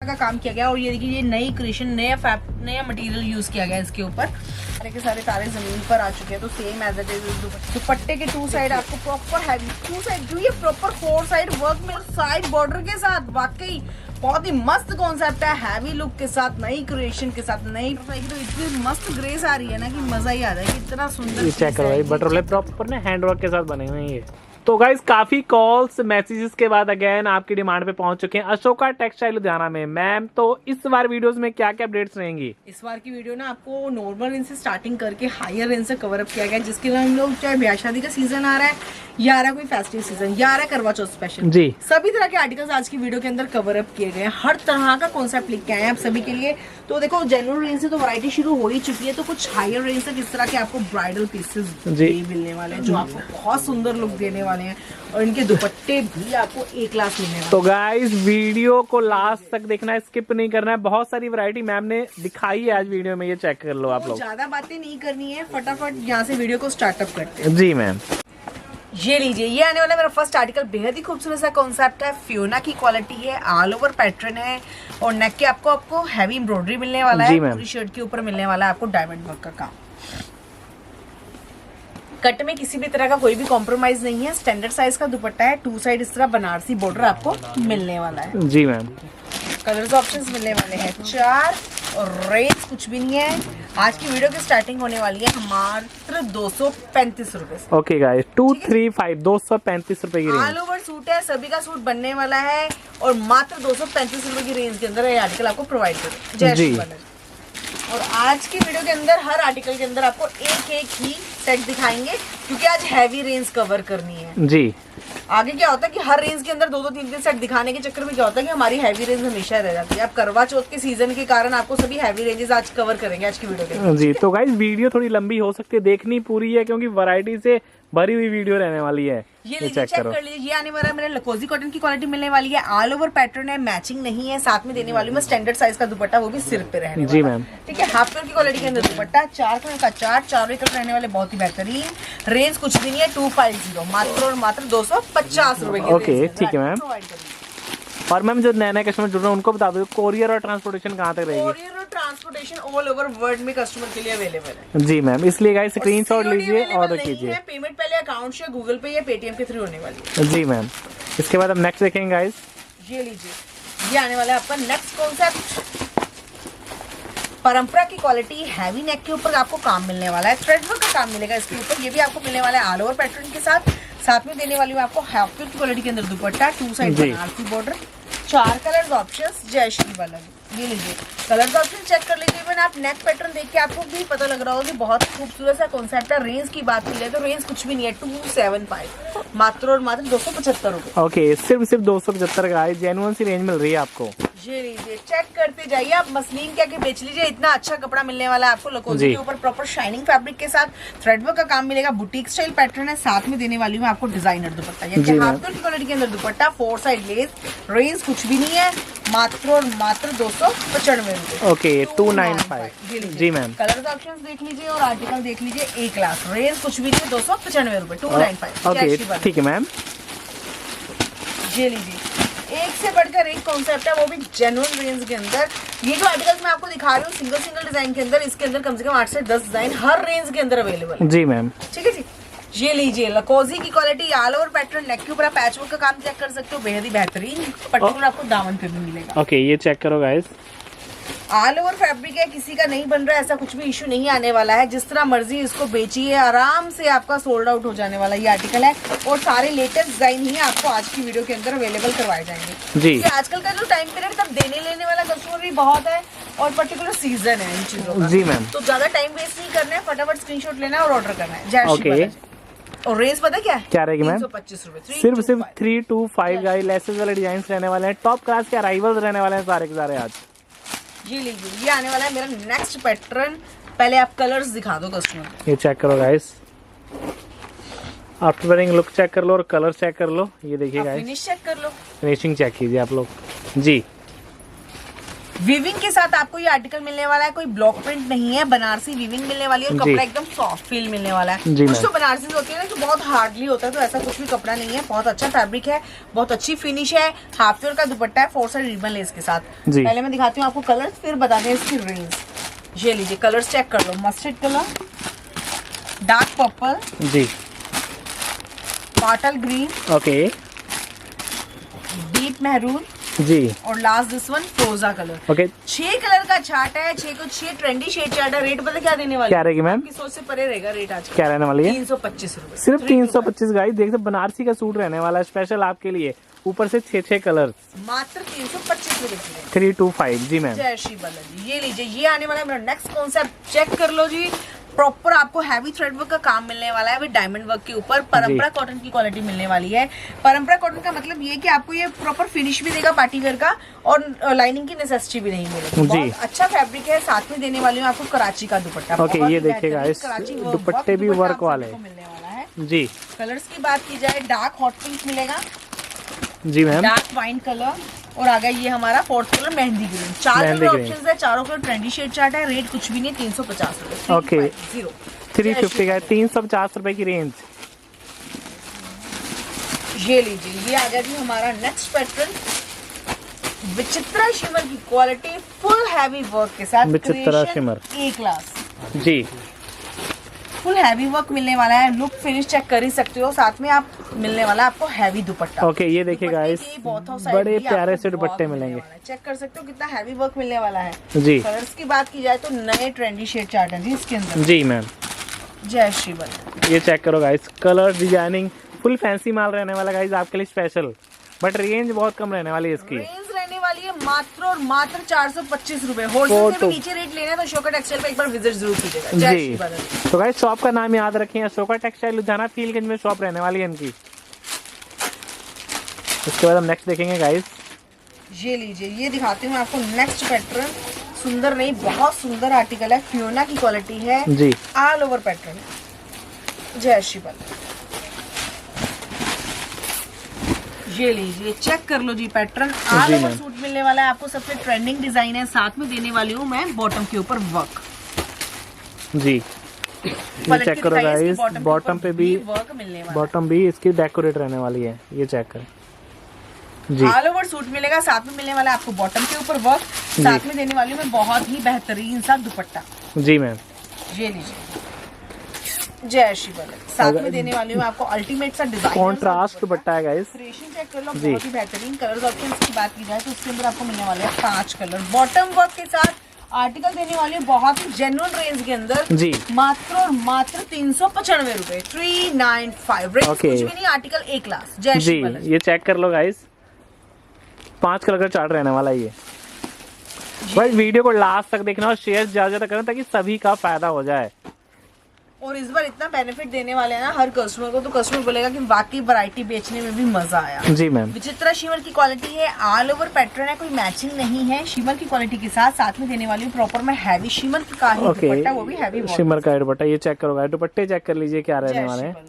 का काम किया गया और ये देखिए ये नई क्रिएशन, नया मटेरियल यूज किया गया इसके ऊपर। सारे के सारे तारे जमीन पर आ चुके हैं। तो सेम एज इट इज दुपट्टे के टू साइड आपको प्रॉपर हैवी टू साइड जो ये प्रॉपर 4 साइड वर्क में साइड बॉर्डर के साथ, वाकई बहुत ही मस्त कॉन्सेप्ट है। हैवी लुक के साथ, नई क्रिएशन के साथ, नई तो इतनी मस्त ग्रेस आ रही है ना कि मजा ही आ जाएगा। इतना सुंदर चेक करो भाई, बटरफ्लाई प्रॉपर ना हैंडवर्क के साथ बने हुए हैं ये। तो गाइस काफी कॉल्स मैसेजेस के बाद अगेन आपकी डिमांड पे पहुंच चुके हैं अशोका टेक्सटाइल लुधियाना में। मैम तो इस बार वीडियोस में क्या क्या अपडेट्स रहेंगी? इस बार की वीडियो ना आपको नॉर्मल रेंज से स्टार्टिंग करके हायर रेंज से कवर अप किया गया, जिसके लिए हम लोग चाहे ब्याह शादी का सीजन आ रहा है या आ रहा है कोई फेस्टिव सीजन या आ रहा है करवा चौथ स्पेशल जी, सभी तरह के आर्टिकल्स आज की वीडियो के अंदर कवर अप किए गए हैं। हर तरह का कॉन्सेप्ट लिख के आए हैं आप सभी के लिए। तो देखो जनरल रेंज से तो वैरायटी शुरू हो ही चुकी है, तो कुछ हायर रेंज से किस तरह के आपको ब्राइडल पीसेस मिलने वाले हैं जो आपको बहुत सुंदर लुक देने वाले हैं और इनके दुपट्टे भी आपको एक क्लास मिलने वाले। तो गाइस वीडियो को लास्ट तक देखना है, स्किप नहीं करना है। बहुत सारी वैरायटी मैम ने दिखाई है आज वीडियो में, ये चेक कर लो आप लोग। ज्यादा बातें नहीं करनी है, फटाफट यहाँ से वीडियो को स्टार्टअप करते हैं। जी मैम, ये लीजिए, ये आने वाला मेरा फर्स्ट आर्टिकल बेहद ही खूबसूरत सा कॉन्सेप्ट है। फियोना की क्वालिटी है, ऑल ओवर पैटर्न है और नेक के आपको हैवी एम्ब्रॉयडरी मिलने वाला है। पूरी शर्ट के ऊपर मिलने वाला है आपको डायमंड वर्क का काम। कट में किसी भी तरह का कोई भी कॉम्प्रोमाइज नहीं है। स्टैंडर्ड साइज का दुपट्टा है, टू साइड इस तरह बनारसी बॉर्डर आपको मिलने वाला है। जी मैम, कलर्स ऑप्शंस मिलने वाले हैं 4 और रेंज कुछ भी नहीं है। आज की वीडियो की स्टार्टिंग होने वाली है मात्र 235 रुपए से। ओके गाइस, 235 235 रुपए की रेंज। ऑल ओवर सूट है, सभी का सूट बनने वाला है और मात्र 235 रुपए की रेंज के अंदर ये आर्टिकल आपको प्रोवाइड करें। जय श्री बालाजी। और आज की वीडियो के अंदर हर आर्टिकल के अंदर आपको एक ही सेट दिखाएंगे क्योंकि आज हैवी रेंज कवर करनी है। जी, आगे क्या होता है कि हर रेंज के अंदर 2-2 3-3 सेट दिखाने के चक्कर में क्या होता है कि हमारी हैवी रेंज हमेशा रह जाती है। अब करवा चौथ के सीजन के कारण आपको सभी हैवी रेंजेस आज कवर करेंगे आज की वीडियो के अंदर। जी तो गाइस वीडियो थोड़ी लंबी हो सकती है, देखनी पूरी है क्योंकि वैरायटी से भरी हुई वीडियो रहने वाली है। ये लीजिए, चेक कर लीजिए। ये आने वाला है मेरा लकोजी कॉटन की क्वालिटी मिलने वाली है। ऑल ओवर पैटर्न है, मैचिंग नहीं है। साथ में देने वाली मैं स्टैंडर्ड साइज का दुपट्टा, वो भी सिर पे रहने वाला। जी मैम, ठीक है। हाफ कलर की क्वालिटी के अंदर दुपट्टा, 4 कलर का चार्ट, चारों कलर रहने वाले, बहुत ही बेहतरीन। रेंज कुछ भी नहीं है, 250 मात्र और मात्र 250 रुपए की। ओके ठीक है मैम। और मैम जो नए नए कस्टमर जुड़ रहे हैं उनको बता दो कोरियर और ट्रांसपोर्टेशन कहाँ तक रहेगी? कोरियर और ट्रांसपोर्टेशन ऑल ओवर वर्ल्ड में कस्टमर के लिए अवेलेबल है। जी मैम, इसलिए गाइस स्क्रीनशॉट लीजिए, ऑर्डर कीजिए। पेमेंट पहले अकाउंट से, गूगल पे या पेटीएम के थ्रू होने वाली है। जी मैम, इसके बाद हम नेक्स्ट देखेंगे गाइस। ये लीजिए, ये आने वाला है आपका नेक्स्ट कॉन्सेप्ट। परंपरा की क्वालिटी, हैवी नेक के ऊपर आपको काम मिलने वाला है। थ्रेड वर्क का काम मिलेगा इसके ऊपर। ये भी आपको मिलने वाला है ऑल ओवर पैटर्न के साथ। साथ में देने वाली हूँ आपको हाफ की क्वालिटी के अंदर दुपट्टा, 2 side Banarasi border, 4 colours options. जय श्री बालाजी। ये लीजिए, कलर्स ऑप्शन चेक कर लीजिए। इवन आप नेक पैटर्न देख के आपको भी पता लग रहा होगा कि बहुत खूबसूरत सा कॉन्सेप्ट है। रेंज की बात की जाए तो रेंज कुछ भी नहीं है, 275 मात्र और मात्र 275 रुपए। ओके, सिर्फ 275 का जेन्युइन सी रेंज मिल रही है आपको। ये लीजिए, चेक करते जाइए। आप मसलिन क्या के बेच लीजिए, इतना अच्छा कपड़ा मिलने वाला है आपको। लकोजी के ऊपर प्रॉपर शाइनिंग फैब्रिक के साथ थ्रेड वर्क का काम मिलेगा। बुटीक स्टाइल पैटर्न है। साथ में देने वाली हूँ आपको डिजाइनर दुपट्टा, यानी हाफ कलर की क्वालिटी के अंदर दुपट्टा, 4 साइड लेस। रेंज कुछ भी नहीं है, मात्र और मात्र 295 रुपए। ओके, 295। जी मैम, कलर्स ऑप्शंस देख लीजिए और आर्टिकल देख लीजिए। एक लाख रेंज कुछ भी नहीं, 295 रुपए, 295। ओके ठीक है मैम। ये लीजिए, एक से बढ़कर एक कॉन्सेप्ट है, वो भी जेन्युइन रेंज के अंदर। ये जो आर्टिकल्स मैं आपको दिखा रही हूँ सिंगल डिजाइन के अंदर, इसके अंदर कम से कम 8 से 10 डिजाइन हर रेंज के अंदर अवेलेबल है। जी मैम, ठीक है जी। ये लीजिए, लकोजी की क्वालिटी, ऑल ओवर पैटर्न, नेक के ऊपर पैच वर्क का काम चेक कर सकते हो, बेहद ही बेहतरीन। पर्टिकुलर आपको दामन पे भी मिलेगा। ओके, ये चेक करो गाइस। ऑल ओवर फैब्रिक है, किसी का नहीं बन रहा है, ऐसा कुछ भी इशू नहीं आने वाला है। जिस तरह मर्जी इसको बेचिए, आराम से आपका सोल्ड आउट हो जाने वाला ये आर्टिकल है। और सारे लेटेस्ट डिजाइन ही आपको आज की वीडियो के अंदर अवेलेबल करवाए जाएंगे जी। आजकल का जो टाइम पीरियड तब देने लेने वाला कस्टमर भी बहुत है और पर्टिकुलर सीजन है इन चीजों का। जी मैम, तो ज्यादा टाइम वेस्ट नहीं करना है, फटाफट स्क्रीनशॉट लेना है और ऑर्डर करना है। जय श्री बालाजी। और रेंज पता क्या रहेगी मैम? 325 रुपए, सिर्फ 325 गाइस। लेसेस वाले डिजाइन रहने वाले हैं, टॉप क्लास के अराइवल्स रहने वाले हैं सारे के सारे आज। ये लीजिए, ये आने वाला है मेरा नेक्स्ट पैटर्न। पहले आप कलर्स दिखा दो कस्टमर। ये चेक करो guys, after wearing look check कर लो और कलर चेक कर लो। ये देखिए गाइस, फिनिश चेक कर लो, फिनिशिंग चेक कीजिए आप लोग। जी, वीविंग के साथ आपको ये आर्टिकल मिलने वाला है, कोई ब्लॉक प्रिंट नहीं है, बनारसी वीविंग मिलने वाली है और जी। कपड़ा एकदम सॉफ्ट फील मिलने वाला है। जी कुछ मैम। तो बनारसी होती है ना जो बहुत हार्डली होता है, तो ऐसा कुछ भी कपड़ा नहीं है, बहुत अच्छा फैब्रिक है, बहुत अच्छी फिनिश है। हाफ फ्लोर का दुपट्टा है 4 साइड रिबन लेस के साथ। जी। पहले मैं दिखाती हूँ आपको कलर्स, फिर बताते हैं इसकी रेंज। ये लीजिए कलर्स चेक कर लो, मस्टर्ड कलर, डार्क पर्पल, जी bottle green, okay deep maroon जी और लास्ट दिस वन फ्रोजा कलर। ओके 6 कलर का चार्ट है, 6 को 6 ट्रेंडी शेड चार्ट है। रेट पता क्या देने वाले? क्या रहेगी मैम? आपकी सोच से परे रहेगा रेट आज क्या रहने वाली है? 325 रुपए। सिर्फ 325 गाइस। देख सकते बनारसी का सूट रहने वाला है स्पेशल आपके लिए, ऊपर से 6 कलर, मात्र 325 रुपए की। 325 जी मैम। जय श्री बालाजी। ये लीजिए, ये आने वाला है मेरा नेक्स्ट कॉन्सेप्ट, चेक कर लो जी। प्रॉपर आपको हैवी थ्रेड वर्क का काम मिलने वाला है विद डायमंड वर्क के ऊपर। परंपरा कॉटन की क्वालिटी मिलने वाली है। परंपरा कॉटन का मतलब ये कि आपको ये प्रॉपर फिनिश भी देगा पार्टी वेयर का, और लाइनिंग की नेसेसिटी भी नहीं मिलेगी। जी। बहुत अच्छा फैब्रिक है। साथ में देने वाली हूँ आपको कराची का दुपट्टा। ओके, बहुत ये ही देखिएगा, बेहतरीन इस कराची दुपट्टे भी दुपट्टा वर्क आप वाले सभी को मिलने वाला है। जी कलर्स की बात की जाए, डार्क हॉट पिंक मिलेगा, जी मैम। डार्क वाइन कलर, और आ गया ये हमारा 4th colour mehndi green. 4 mehndi colour green. Options है, चारों कलर ट्रेंडी शेड चार्ट है। रेट कुछ भी नहीं, 350 रुपए। ओके। 350 का 350। 350 रुपए की रेंज। ये लीजिए, ये आ गया जी हमारा नेक्स्ट पैटर्न, विचित्रा शिमर की क्वालिटी, फुल हैवी वर्क के साथ। Vichitra creation shimmer. A class, जी फुल हैवी वर्क मिलने वाला है। लुक फिनिश चेक कर ही सकते हो। साथ में आप मिलने वाला है आपको हैवी दुपट्टा। ओके, ये देखिए दुपट्टे गाइस, की both side बड़े भी प्यारे आपको से बहुत दुपट्टे मिलने मिलेंगे। वाला है। चेक कर सकते हो कितना हैवी वर्क मिलने वाला है। जी कलर्स की बात की जाए तो नए ट्रेंडी शेड चार्ट है जी इसके अंदर। जी मैम। जय श्री बल। ये चेक करो guys, colour designing full fancy माल रहने वाला गाइस आपके लिए स्पेशल, बट रेंज बहुत कम रहने वाली है इसकी। रेंज रहने वाली है मात्र और मात्र 425 रुपए। होलसेल से भी नीचे रेट लेना है तो अशोका टेक्सटाइल पे एक बार विजिट जरूर कीजिएगा। जय श्री जी बालाजी। तो गाइस शॉप का नाम याद रखें, अशोका टेक्सटाइल लुधियाना फीलगंज में शॉप रहने वाली है इनकी। उसके बाद हम नेक्स्ट देखेंगे गाइस। ये लीजिए, ये दिखाती हूँ आपको नेक्स्ट पैटर्न। सुंदर नहीं, बहुत सुंदर आर्टिकल है, फियोना की क्वालिटी है, जी ऑल ओवर पैटर्न। जय श्री बालाजी। ये लीजिए, चेक कर लो जी pattern. All over ma'am. Suit मिलने वाला है आपको, सबसे ट्रेंडिंग डिजाइन है। साथ में देने वाली हूँ मैं बॉटम के ऊपर वर्क। जी ये पलट चेक के करो दिखाइए, इसकी गाइस, बॉटम पे भी वर्क मिलने वाला है। बॉटम भी इसकी डेकोरेट रहने वाली है। ये चेक कर जी ऑल ओवर सूट मिलेगा। साथ में मिलने वाला है आपको बॉटम के ऊपर वर्क। साथ में देने वाली हूँ मैं बहुत ही बेहतरीन सा दुपट्टा। जी मैम। ये लीजिए, जय श्री बालाजी। साथ में देने वाली हूँ आपको अल्टीमेट सा डिजाइन, कॉन्ट्रास्ट दुपट्टा है गाइस। क्रिएशन चेक कर लो, जी। बहुत ही बेहतरीन। कलर ऑप्शंस की बात की जाए तो उसके अंदर आपको मिलने वाले हैं 5 कलर। बॉटम वर्क के साथ आर्टिकल देने वाली हूँ बहुत ही जेन्युइन रेंज के अंदर, जी मात्र और मात्र 395 रुपए। 395 रेंज ओके। कुछ भी नहीं, आर्टिकल A क्लास। जय श्री जी बालाजी। ये चेक कर लो गाइस, 5 कलर का चार्ट रहने वाला है ये। भाई वीडियो को लास्ट तक देखना और शेयर ज्यादा करना ताकि सभी का फायदा हो जाए। और इस बार इतना बेनिफिट देने वाले हैं ना हर कस्टमर को, तो कस्टमर बोलेगा कि वाकई वैरायटी बेचने में भी मजा आया। जी मैम। विचित्रा शिमर की क्वालिटी है, ऑल ओवर पैटर्न है, कोई मैचिंग नहीं है। शिमर की क्वालिटी के साथ साथ में देने वाली हूँ प्रॉपर में हैवी शिमर का ही ओके, दुपट्टा, वो भी हैवी शिमर का दुपट्टा। ये चेक करो गाइस, दुपट्टे चेक कर लीजिए क्या रहने वाले हैं।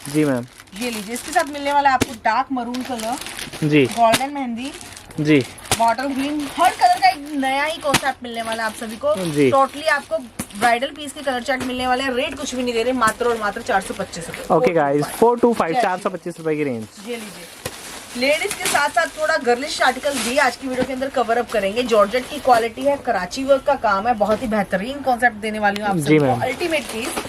जी मैम। ये लीजिए, इसके साथ मिलने वाला है आपको डार्क मरून कलर, जी गोल्डन मेहंदी, जी बॉटल ग्रीन, हर कलर का एक नया ही कॉन्सेप्ट मिलने वाला है आप सभी को। जी। टोटली आपको ब्राइडल पीस के कलर चार्ट मिलने वाले हैं। रेट कुछ भी नहीं दे रहे, मात्र और मात्र 425 रुपए। ओके गाइस, 425 425 रुपए की रेंज। ये लीजिए, लेडीज के साथ साथ थोड़ा गर्लिश आर्टिकल भी आज की वीडियो के अंदर कवर अप करेंगे। जॉर्जेट की क्वालिटी है, कराची वर्क का काम है, बहुत ही बेहतरीन कॉन्सेप्ट देने वाली हूँ आप जी सभी को। मैम। Ultimate piece.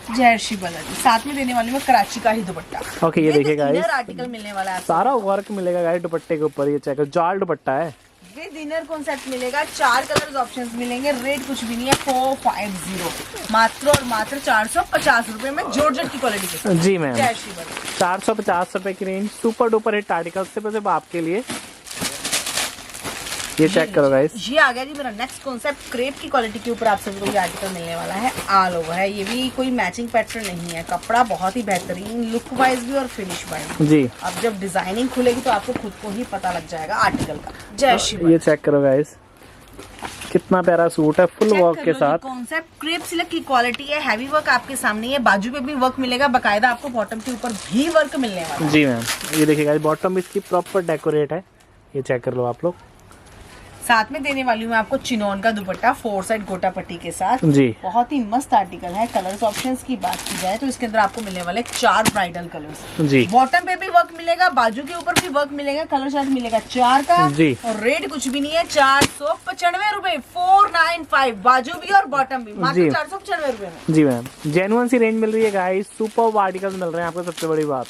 जय श्री बालाजी। साथ में देने वाली हूँ कराची का ही दुपट्टा। ओके, ये देखिए गाइस, आर्टिकल मिलने वाला है, सारा वर्क मिलेगा गाइस दुपट्टे के ऊपर। ये चेक करो, जाल दुपट्टा है। विद इनर कॉन्सेप्ट मिलेगा। 4 कलर्स ऑप्शंस मिलेंगे। रेट कुछ भी नहीं है, 450, मात्र और मात्र 450 रुपए में जॉर्जेट की क्वालिटी के साथ। जी मैम। जय श्री बालाजी। 450 रुपए की range, super duper hit article सिर्फ आपके लिए। ये चेक करो गाइस, ये आ गया जी मेरा नेक्स्ट कॉन्सेप्ट। क्रेप की क्वालिटी के ऊपर आप सभी को ये आर्टिकल मिलने वाला है। ऑल ओवर है, ये भी कोई मैचिंग पैटर्न नहीं है। कपड़ा बहुत ही बेहतरीन, लुक वाइज भी और फिनिश वाइज। जी अब जब डिजाइनिंग खुलेगी तो आपको खुद को ही पता लग जाएगा आर्टिकल का। जय श्री ये चेक करो गाइस, कितना प्यारा सूट है फुल वर्क के साथ। कॉन्सेप्ट क्रेप सिल्क की क्वालिटी है, हैवी वर्क आपके सामने है। बाजू पे भी वर्क मिलेगा, बकायदा आपको बॉटम के ऊपर भी वर्क मिलने वाला है। जी मैम। ये देखिए गाइस, बॉटम इसकी प्रॉपर डेकोरेट है। ये चेक कर लो आप लोग। साथ में देने वाली हूँ मैं आपको चिनोन का दुपट्टा 4 साइड गोटा पट्टी के साथ जी। बहुत ही मस्त आर्टिकल है। कलर्स ऑप्शंस की बात की जाए तो इसके अंदर आपको मिलने वाले 4 ब्राइडल कलर्स जी। बॉटम पे भी वर्क मिलेगा, बाजू के ऊपर भी वर्क मिलेगा, कलर चार्ट मिलेगा 4 का जी। और रेट कुछ भी नहीं है, 495 रुपए 495, बाजू भी और बॉटम भी मात्र 495 रुपए में। जी मैम, जेन्युइन सी रेंज मिल रही है गाइस, सुपर आर्टिकल्स मिल रहे हैं आपको। सबसे बड़ी बात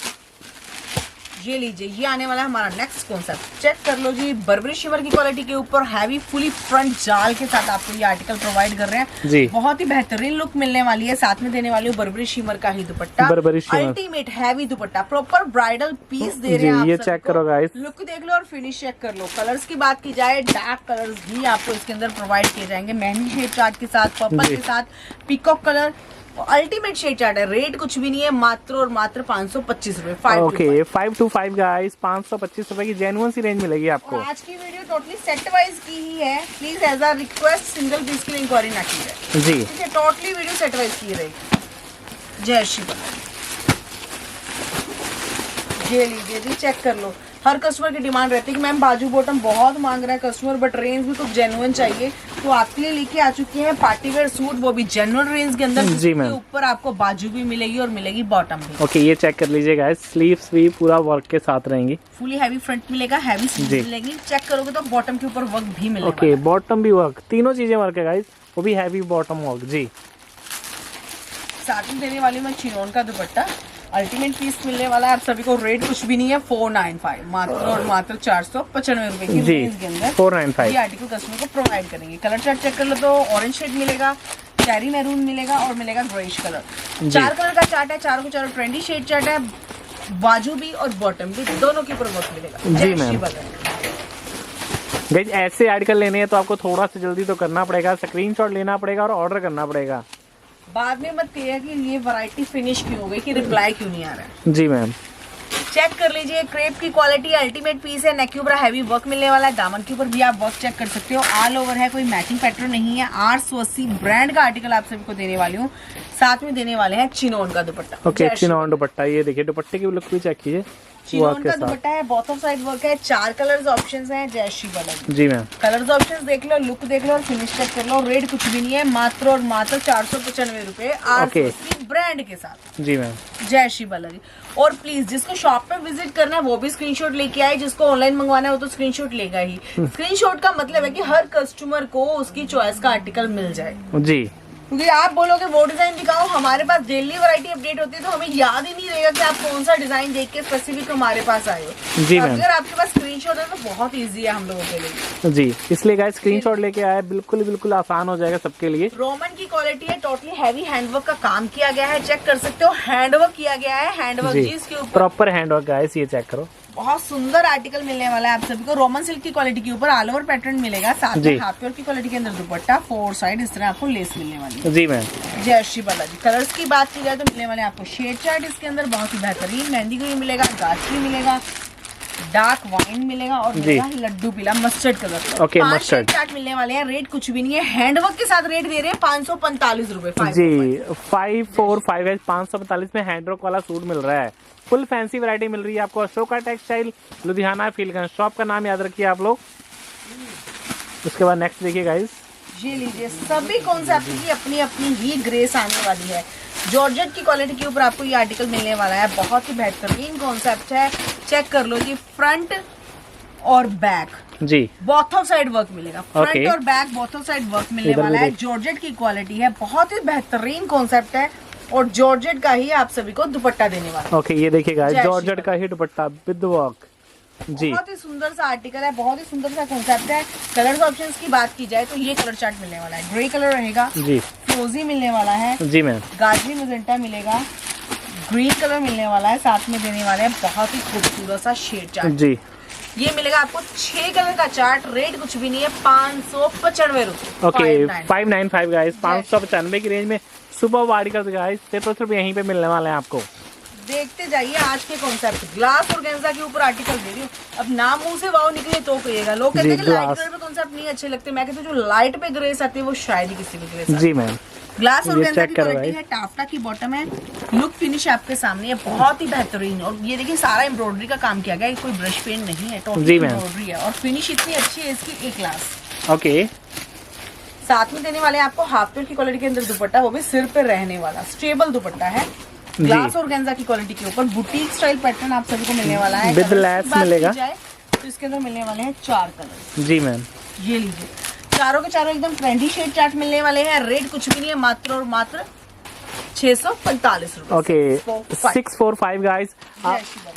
ये लीजिए, ये आने वाला है हमारा नेक्स्ट कॉन्सेप्ट। चेक कर लो जी, बर्बरी शिमर की क्वालिटी के ऊपर हैवी फुली फ्रंट जाल के साथ आपको ये आर्टिकल प्रोवाइड कर रहे हैं जी। बहुत ही बेहतरीन लुक मिलने वाली है। साथ में देने वाली हूँ बर्बरी शिमर का ही dupatta, Burberry shimmer ultimate heavy dupatta, proper bridal piece दे रहे हैं आप ये सभी चेक को। करो गाइस, लुक देख लो और फिनिश चेक कर लो। कलर्स की बात की जाए, डार्क कलर्स भी आपको इसके अंदर प्रोवाइड किए जाएंगे, मेहंदी शेड चार्ट के साथ, पर्पल के साथ, peacock colour, ultimate shade chart है। रेट कुछ भी नहीं है, मात्र और मात्र 525 रुपए। ओके 525 गाइस, 525 रुपए की जेन्युइन सी रेंज मिलेगी आपको। और आज की वीडियो टोटली सेट वाइज की ही है, please as a request single piece की इंक्वायरी ना की जाए जी। ठीक है, टोटली वीडियो सेट वाइज की रहेगी। जय श्री बल्लभ। ये लीजिए जी, चेक कर लो। हर कस्टमर की डिमांड रहती है कि मैम बाजू बॉटम बहुत मांग रहा है कस्टमर, बट रेंज भी कुछ जेन्युइन चाहिए, तो आपके लिए लेके आ चुके हैं पार्टी वेयर सूट, वो भी जेन्युइन रेंज के अंदर, जी मैम। ऊपर आपको बाजू भी मिलेगी और मिलेगी बॉटम भी। ओके ये चेक कर लीजिए गाइस, स्लीव्स भी पूरा वर्क के साथ रहेंगी, फुली हैवी फ्रंट मिलेगा, हैवी स्लीव्स मिलेगी। चेक करोगे तो बॉटम के ऊपर वर्क भी मिलेगा। ओके बॉटम भी वर्क, तीनों चीजें वर्क है गाइस, वो भी हैवी बॉटम वर्क जी। साथ में देने वाली मैं चिनोन का दुपट्टा, अल्टीमेट पीस मिलने वाला है आप सभी को। रेट कुछ भी नहीं है, 495 मात्र और मात्र 495 रुपए की रेंज के अंदर 495 ये आर्टिकल कस्टमर को प्रोवाइड करेंगे। कलर चार्ट चेक कर लो तो ऑरेंज शेड मिलेगा, चेरी मैरून मिलेगा और मिलेगा ग्रेइश कलर। 4 कलर का चार्ट है, चारों को चारों ट्रेंडी शेड चार्ट है, बाजू भी और बॉटम भी दोनों के ऊपर वर्क मिलेगा। जी मैम। गाइस ऐसे आर्टिकल लेने हैं तो आपको थोड़ा सा जल्दी तो करना पड़ेगा, स्क्रीनशॉट लेना पड़ेगा और ऑर्डर करना पड़ेगा। बाद में मत कहिए कि ये वैरायटी फिनिश क्यों हो गई, कि रिप्लाई क्यों नहीं आ रहा है। जी मैम। चेक कर लीजिए, क्रेप की क्वालिटी अल्टीमेट पीस है, नेक के ऊपर हैवी वर्क मिलने वाला है, दामन के ऊपर भी आप वर्क चेक कर सकते हो, ऑल ओवर है, कोई मैचिंग पैटर्न नहीं है। 880 ब्रांड का आर्टिकल आप सभी को देने वाली हूँ। साथ में देने वाले हैं चिनोन का दुपट्टा। ओके चिनोन दुपट्टा, ये देखिए दुपट्टे की लुक भी चेक कीजिए, चिनोन का दुपट्टा है, बॉटम साइड वर्क है, 4 कलर्स ऑप्शंस हैं। जय श्री बल्लभ। जी मैम। कलर्स ऑप्शंस देख लो, लुक देख लो और फिनिश चेक कर लो। रेट कुछ भी नहीं है, मात्र और मात्र 495 रुपए 880 ब्रांड के साथ। जी मैम। जय श्री बालाजी। और प्लीज जिसको शॉप पे विजिट करना है वो भी स्क्रीनशॉट लेके आए, जिसको ऑनलाइन मंगवाना है वो तो स्क्रीनशॉट लेगा ही। स्क्रीनशॉट का मतलब है कि हर कस्टमर को उसकी चॉइस का आर्टिकल मिल जाए, जी। क्योंकि आप बोलोगे वो डिजाइन दिखाओ, हमारे पास डेली वैरायटी अपडेट होती है तो हमें याद ही नहीं रहेगा कि आप कौन सा डिजाइन देख के स्पेसिफिक हमारे पास आए हो। जी मैम। अगर आपके पास स्क्रीनशॉट है तो बहुत इजी है हम लोगों के लिए। जी इसलिए गाइस स्क्रीनशॉट लेके आए, बिल्कुल आसान हो जाएगा सबके लिए। रोमन की क्वालिटी है, टोटली हैवी हैंडवर्क का काम किया गया है, चेक कर सकते हो। हैंडवर्क किया गया है, हैंडवर्क जी इसके ऊपर प्रॉपर हैंडवर्क गाइस, ये चेक करो। बहुत सुंदर आर्टिकल मिलने वाला है आप सभी को। रोमन सिल्क की क्वालिटी के ऊपर ऑल ओवर पैटर्न मिलेगा, साथ में हाफ प्योर की क्वालिटी के अंदर दुपट्टा, 4 साइड इस तरह आपको लेस मिलने वाली है। जी मैम। जय श्री बालाजी। कलर्स की बात की जाए तो मिलने वाले आपको शेड चार्ट इसके अंदर बहुत ही बेहतरीन, मेहंदी ग्रीन मिलेगा, गाजरी मिलेगा, डार्क वाइन मिलेगा और मिलेगा लड्डू पीला mustard colour. Okay mustard chart मिलने वाले हैं। रेट कुछ भी नहीं है, हैंडवर्क के साथ रेट दे रहे हैं 545 रुपए। जी 545 है, 545 में हैंडवर्क वाला सूट मिल रहा है। फुल फैंसी वैरायटी मिल रही है आपको। अशोका टेक्सटाइल लुधियाना फीलगंज, शॉप का नाम याद रखिए आप लोग। उसके बाद नेक्स्ट देखिए गाइस, ये लीजिए, सभी कॉन्सेप्ट की अपनी अपनी ही ग्रेस आने वाली है। जॉर्जेट की क्वालिटी के ऊपर आपको ये आर्टिकल मिलने वाला है, बहुत ही बेहतरीन कॉन्सेप्ट है। चेक कर लो जी, फ्रंट और बैक जी बोथ साइड वर्क मिलेगा, फ्रंट और बैक बोथ साइड वर्क मिलने वाला है। जॉर्जेट की क्वालिटी है, बहुत ही बेहतरीन कॉन्सेप्ट है और जॉर्जेट का ही आप सभी को दुपट्टा देने वाला है। ओके ये देखिए गाइस, जॉर्जेट का ही दुपट्टा विद वर्क जी। बहुत ही सुंदर सा आर्टिकल है, बहुत ही सुंदर सा कॉन्सेप्ट है। कलर्स ऑप्शंस की बात की जाए तो ये कलर चार्ट मिलने वाला है, ग्रे कलर रहेगा जी, फ्रोजी मिलने वाला है जी मैम, गाजरी मैजेंटा मिलेगा, ग्रीन कलर मिलने वाला है, साथ में देने वाले हैं बहुत ही खूबसूरत सा शेड चार्ट जी। ये मिलेगा आपको 6 कलर का चार्ट। रेट कुछ भी नहीं है, 595 रुपए। ओके 595 गाइस, 595 की रेंज में सुपर आर्टिकल गाइस, सिर्फ यहीं पे मिलने वाले हैं आपको। देखते जाइए आज के कॉन्सेप्ट। ग्लास और गेंजा के ऊपर आर्टिकल दे रही हूँ, अब नाम मुंह से वाव निकले तो कहिएगा। लोग कहते हैं कि लाइट कलर पे कॉन्सेप्ट नहीं अच्छे लगते, मैं कहती हूँ जो लाइट पे ग्रेस आती है वो शायद ही किसी भी ग्रेस आती है। जी मैम। ग्लास और गेंजा की क्वालिटी है, टाफ्टा की बॉटम है, लुक फिनिश आपके सामने है, बहुत ही बेहतरीन। और ये देखिए सारा एम्ब्रॉयडरी का काम किया गया है, कोई ब्रश पेंट नहीं है, टोटली एम्ब्रॉयडरी है और फिनिश इतनी अच्छी है इसकी, एक क्लास। ओके साथ में देने वाले हैं आपको हाफ पेयर की क्वालिटी के अंदर दुपट्टा, वो भी सिर पे रहने वाला स्टेबल दुपट्टा है। ग्लास और गेंजा की क्वालिटी के ऊपर बुटीक स्टाइल पैटर्न आप सभी को मिलने वाला है। विद लैस मिलेगा। तो इसके अंदर मिलने वाले हैं 4 कलर। जी मैम, ये लीजिए, चारों के चारों एकदम ट्रेंडी शेड चार्ट मिलने वाले हैं। रेट कुछ भी नहीं है, मात्र और मात्र 645 रुपए। Okay 645 guys.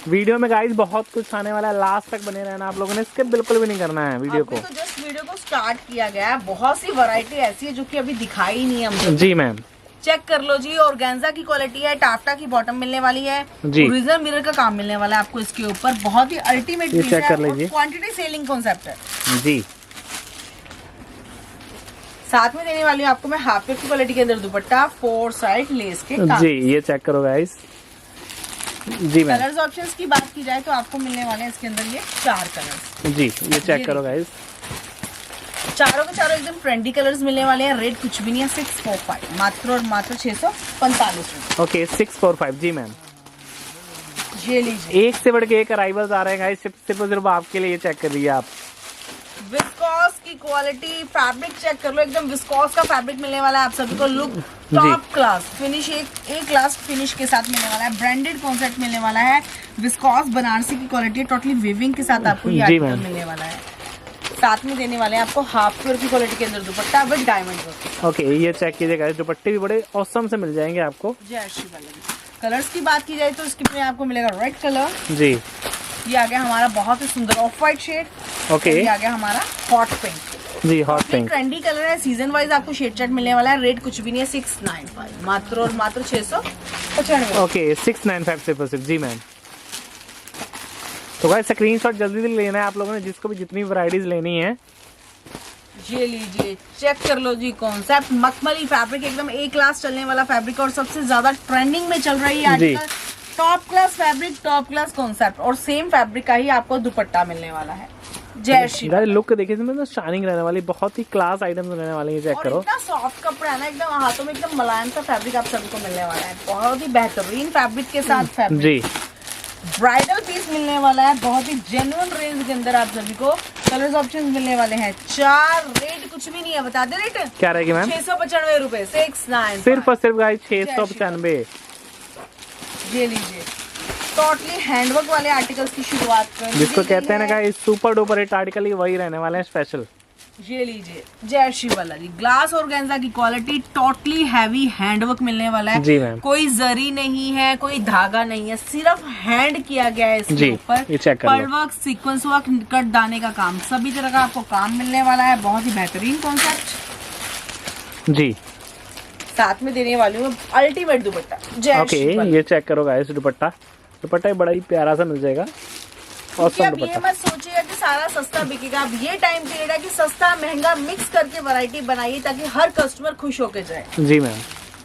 वीडियो में गाइस बहुत कुछ आने वाला है, लास्ट तक बने रहना आप लोगों ने, स्किप बिल्कुल भी नहीं करना है वीडियो को। तो जस्ट वीडियो को स्टार्ट किया गया है, बहुत सी वैरायटी ऐसी है जो कि अभी दिखाई नहीं है हमको। जी मैम, चेक कर लो जी। और गेंजा की क्वालिटी है, टाफ्टा की बॉटम मिलने वाली है, जी। ओरिजिनल मिरर का काम मिलने वाला है आपको इसके ऊपर। बहुत ही अल्टीमेट पीस चेक कर है, लीजिए। क्वांटिटी सेलिंग कॉन्सेप्ट है जी। साथ में देने वाली हूँ आपको मैं हाफ पेयर की क्वालिटी के अंदर दुपट्टा, 4 साइड लेस के काम। जी, ये चेक करो गाइस। जी मैम, कलर्स ऑप्शंस की बात की जाए तो आपको मिलने वाले हैं इसके अंदर ये 4 कलर्स। जी ये चेक करो गाइस। चारों के चारों एकदम ट्रेंडी कलर्स मिलने वाले हैं। रेट कुछ भी नहीं है, 645, मात्र और मात्र 645 रुपए। ओके 645। जी मैम, ये लीजिए, एक से बढ़ के एक अराइवल्स आ रहे हैं गाइस, सिर्फ आपके लिए। ये चेक कर लीजिए आप। विस्कॉस की क्वालिटी, फैब्रिक चेक कर लो, एकदम विस्कॉस का फैब्रिक मिलने वाला है आप सभी को। लुक टॉप क्लास फिनिश, एक क्लास फिनिश के साथ मिलने वाला है। ब्रांडेड कॉन्सेप्ट मिलने वाला है। विस्कॉस बनारसी की क्वालिटी, टोटली वीविंग के साथ आपको ये आर्टिकल मिलने वाला है। साथ में देने वाले हैं आपको हाफ पेयर की क्वालिटी के अंदर दुपट्टा विद डायमंड वर्क। ओके ये चेक कीजिएगा, दुपट्टे भी बड़े औसम से मिल जाएंगे आपको। जय श्री बालाजी। कलर्स की बात की जाए तो इसमें आपको मिलेगा रेड कलर। जी, ये आ गया हमारा बहुत ही सुंदर ऑफ व्हाइट शेड। ओके, ये आ गया हमारा हॉट पिंक। जी हॉट पिंक। ट्रेंडी कलर है, सीजन वाइज आपको शेड चार्ट मिलने वाला है। रेट कुछ भी नहीं है, 695, मात्र और मात्र 695। ओके 695 जी मैम। तो गाइस स्क्रीनशॉट जल्दी से लेना है आप लोगों ने, जिसको भी जितनी वैरायटीज लेनी है। ये लीजिए, चेक कर लो जी। कॉन्सेप्ट मखमली फैब्रिक, एकदम ए क्लास चलने वाला फैब्रिक और सबसे ज्यादा ट्रेंडिंग में चल रही है आजकल। Top class fabric, top class concept, और सेम फैब्रिक का ही आपको दुपट्टा मिलने वाला है। जय श्री गाइस लुक देखिए, इसमें तो शाइनिंग रहने वाली, बहुत ही क्लास आइटम्स रहने वाले हैं। चेक करो, इतना सॉफ्ट कपड़ा है ना, एकदम हाथों में एकदम मुलायम सा फैब्रिक आप सभी को मिलने वाला है। बहुत ही बेहतरीन फैब्रिक के साथ फैब्रिक जी। ब्राइडल पीस मिलने वाला है, बहुत ही जेन्युइन रेंज के अंदर आप सभी को। कलर्स ऑप्शन मिलने वाले हैं 4। रेट कुछ भी नहीं है, बता दे रेट क्या रहेगी मैम? 695 रुपए, 695। सिर्फ और सिर्फ गाइस 695। ये लीजिए, टोटली हैंडवर्क वाले आर्टिकल्स की शुरुआत कर जिसको कहते हैं ना guys super duper hit article, ही वही रहने वाले हैं स्पेशल। ये लीजिए, जय श्री बालाजी। ग्लास और गेंजा की क्वालिटी, टोटली हैवी हैंडवर्क मिलने वाला है। जी मैम, कोई जरी नहीं है, कोई धागा नहीं है, सिर्फ हैंड किया गया है इसके ऊपर। ये चेक कर लो, pearl work, sequence work, cut दाने का काम, सभी तरह का आपको काम मिलने वाला है। बहुत ही बेहतरीन कॉन्सेप्ट। जी। साथ में देने वाली हूँ अल्टीमेट दुपट्टा। जय ओके श्री बालाजी। ये चेक करो गाइस, दुपट्टा भी बड़ा ही प्यारा सा मिल जाएगा। क्योंकि अब ये मत सोचिएगा कि सारा सस्ता बिकेगा। अब ये टाइम पीरियड है कि सस्ता महंगा मिक्स करके वैरायटी बनाइए, ताकि हर कस्टमर खुश होके जाए। जी मैम।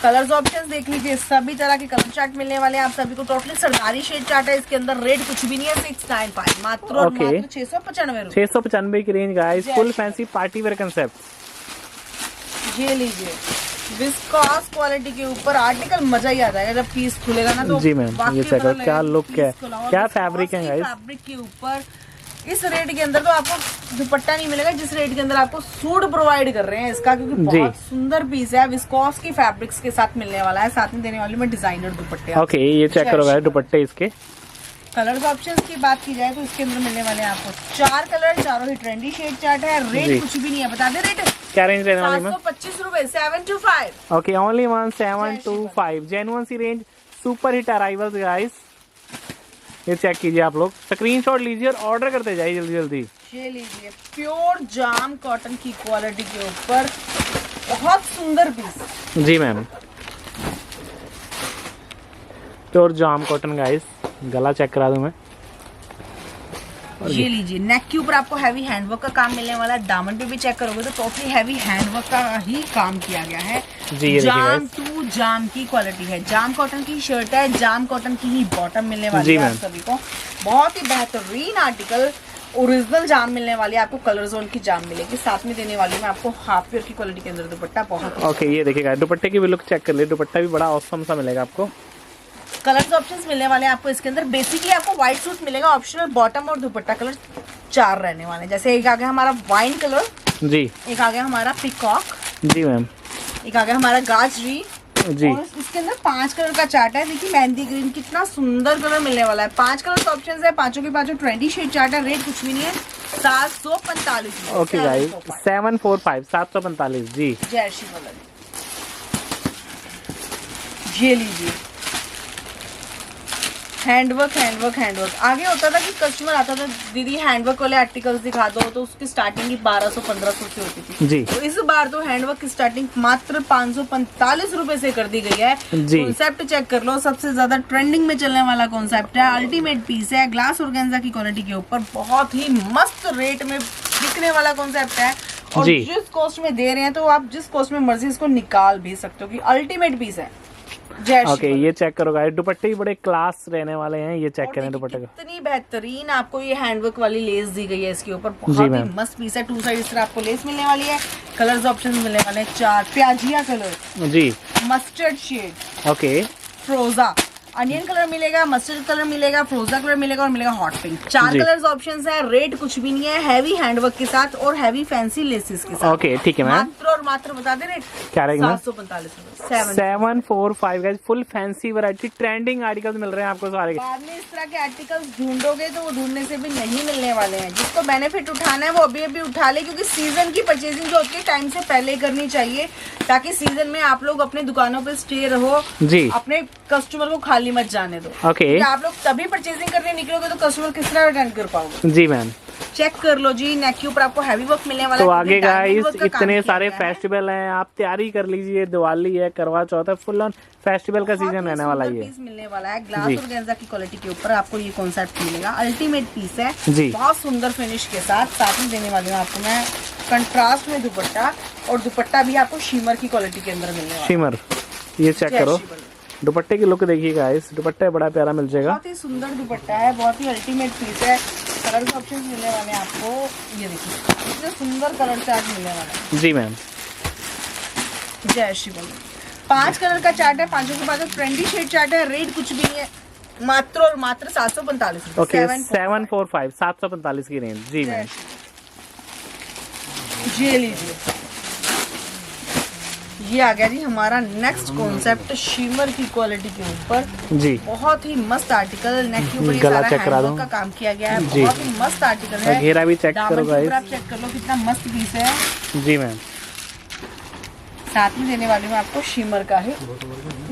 कलर्स ऑप्शंस देख लीजिए, सभी तरह के कलर चार्ट मिलने वाले हैं आप सभी को। टोटली सरदारी शेड चार्ट है इसके अंदर। रेट कुछ भी नहीं है, 695, मात्र और मात्र 695 रुपए। 695 की range guys, full fancy party wear concept. ये लीजिए, विस्कॉस क्वालिटी के ऊपर आर्टिकल, मजा ही आ जाएगा जब पीस खुलेगा ना तो। जी मैम, ये चेक करो क्या लुक है, क्या फैब्रिक है गाइस। फैब्रिक के ऊपर इस रेट के अंदर तो आपको दुपट्टा नहीं मिलेगा जिस रेट के अंदर आपको सूट प्रोवाइड कर रहे हैं इसका, क्योंकि बहुत सुंदर पीस है। विस्कॉस की फैब्रिक्स के साथ मिलने वाला है। साथ में देने वाली में डिजाइनर दुपट्टे। ओके ये चेक करो गाइस, दुपट्टे इसके। कलर्स ऑप्शंस की बात की जाए तो इसके अंदर मिलने वाले हैं आपको 4 कलर, चारों ही ट्रेंडी शेड चार्ट है। रेट कुछ भी नहीं है, बता दे रेट क्या रेंज रहने वाली है? 725 रुपए, 725। ओके ओनली 1725, जेन्युइन सी range, super hit arrivals guys. ये चेक कीजिए आप लोग, स्क्रीनशॉट लीजिए और ऑर्डर करते जाइए जल्दी जल्दी। ये लीजिए, प्योर जाम कॉटन की क्वालिटी के ऊपर बहुत सुंदर पीस। जी मैम, प्योर जाम कॉटन गाइस। गला चेक करा दूं मैं। ये लीजिए, नेक के ऊपर आपको हैवी हैंडवर्क का काम मिलने वाला है। दामन पे भी चेक करोगे तो टोटली हैवी हैंडवर्क का ही काम किया गया है। जी जाम टू जाम की क्वालिटी है। जाम कॉटन की शर्ट है, जाम कॉटन की ही बॉटम मिलने वाली है आप सभी को। बहुत ही बेहतरीन आर्टिकल, ओरिजिनल जाम मिलने वाली है आपको। कलर जोन की जाम मिलेगी। साथ में देने वाली मैं आपको हाफ पेयर की क्वालिटी के अंदर दुपट्टा। बहुत ओके ये देखिएगा, दुपट्टे की भी लुक चेक कर लिए, दुपट्टा भी बड़ा ऑसम सा मिलेगा आपको। कलर्स ऑप्शंस मिलने वाले हैं आपको इसके अंदर। बेसिकली आपको व्हाइट सूट मिलेगा, ऑप्शनल बॉटम और दुपट्टा कलर 4 रहने वाले हैं। जैसे एक आ गया हमारा वाइन कलर, जी एक आ गया हमारा पिकॉक, जी मैम एक आ गया हमारा गाजरी जी। और इसके अंदर 5 कलर का चार्ट है। देखिए मेहंदी ग्रीन, कितना सुंदर कलर मिलने वाला है। 5 कलर के ऑप्शन है, पांचों के पांचों 20 शेड चार्ट है। रेट कुछ भी नहीं है, 745। ओके गाइस 745 745 जी। जय श्री बल्लभ। ये लीजिए हैंडवर्क हैंडवर्क हैंडवर्क। आगे होता था कि कस्टमर आता था, दीदी हैंडवर्क वाले आर्टिकल्स दिखा दो, तो उसकी स्टार्टिंग ही 1200-1500 से होती थी जी। तो इस बार तो हैंडवर्क की स्टार्टिंग मात्र 545 रुपए से कर दी गई है जी। कॉन्सेप्ट चेक कर लो, सबसे ज्यादा ट्रेंडिंग में चलने वाला कॉन्सेप्ट है। अल्टीमेट पीस है, ग्लास ऑर्गेन्जा की क्वालिटी के ऊपर बहुत ही मस्त रेट में बिकने वाला कॉन्सेप्ट है। और जी। जिस कॉस्ट में दे रहे हैं तो आप जिस कॉस्ट में मर्जी इसको निकाल भी सकते हो कि अल्टीमेट पीस है। ओके ये चेक करो गाइस, दुपट्टे भी बड़े क्लास रहने वाले हैं। ये चेक करें दुपट्टे का, कितनी बेहतरीन आपको ये हैंडवर्क वाली लेस दी गई है इसके ऊपर। जी बहुत ही मैम। मस्त पीस है। 2 साइड इस तरह आपको लेस मिलने वाली है। कलर्स ऑप्शन मिलने वाले हैं 4, प्याजिया कलर, जी मस्टर्ड शेड, ओके फ्रोजा, अनियन कलर मिलेगा, मस्टर्ड कलर मिलेगा, फ्रोजा कलर मिलेगा और मिलेगा हॉट पिंक। 4 जी। कलर्स ऑप्शंस है। रेट कुछ भी नहीं है, हैवी हैंडवर्क के साथ और हैवी फैंसी लेसेस के साथ। ओके ठीक है मैम। मात्र और मात्र बता दे रेट क्या रहेगा मैम? 745 रुपए। 745 गाइस, full fancy variety trending articles मिल रहे हैं आपको सारे। बाद में इस तरह के आर्टिकल्स ढूंढोगे तो वो ढूंढने से भी नहीं मिलने वाले हैं। जिसको बेनिफिट उठाना है वो अभी अभी उठा ले, क्योंकि सीजन की परचेजिंग जो होती है टाइम से पहले करनी चाहिए, ताकि सीजन में आप लोग अपने दुकानों पे स्टे रहो, जी अपने कस्टमर को खाली मत जाने दो। ओके आप लोग तभी परचेजिंग करने निकलोगे तो कस्टमर किस तरह अटेंड कर पाओगे। जी मैम। चेक कर लो जी, नेक के ऊपर आपको हैवी वर्क मिलने वाला तो है। आगे क्योंकि diamond गाइस work का काम इतने किया सारे गया है। फेस्टिवल हैं, आप तैयारी कर लीजिए। दिवाली है, करवा चौथ है, फुल ऑन फेस्टिवल का बहुत सीजन ही रहने वाला सुंदर ही है। पीस मिलने वाला है। ग्लास जी। और गेंजा की क्वालिटी के ऊपर आपको ये कॉन्सेप्ट मिलेगा। अल्टीमेट पीस है जी। बहुत सुंदर फिनिश के साथ में देने वाली हूँ आपको मैं कंट्रास्ट में दुपट्टा, और दुपट्टा भी आपको शिमर की क्वालिटी के अंदर मिलने वाला है। शिमर ये चेक जय करो, श्री बल्लभ। दुपट्टे की लुक देखिए गाइस, दुपट्टा बड़ा प्यारा मिल जाएगा। बहुत ही सुंदर दुपट्टा है, बहुत ही अल्टीमेट पीस है। कलर ऑप्शन मिलने वाले हैं आपको, ये देखिए इतने सुंदर कलर चार्ट मिलने वाला है। जी मैम। जय श्री बल्लभ। 5 कलर का चार्ट है, पांचों के पास ट्रेंडी शेड चार्ट है। रेट कुछ भी नहीं है, मात्र और मात्र 745। ओके 745 745 की रेंज। जी मैम। ये लीजिए, ये आ गया जी हमारा नेक्स्ट कॉन्सेप्ट शिमर की क्वालिटी के ऊपर। जी बहुत ही मस्त आर्टिकल, नेक के ऊपर ये गला सारा चेक करा हैंडवर्क दूं। का काम किया गया है। जी। बहुत ही मस्त आर्टिकल है। घेरा भी चेक दामन करो के ऊपर गाइस। आप चेक कर लो कितना मस्त पीस है। जी मैम। साथ में देने वाली हूँ आपको शिमर का ही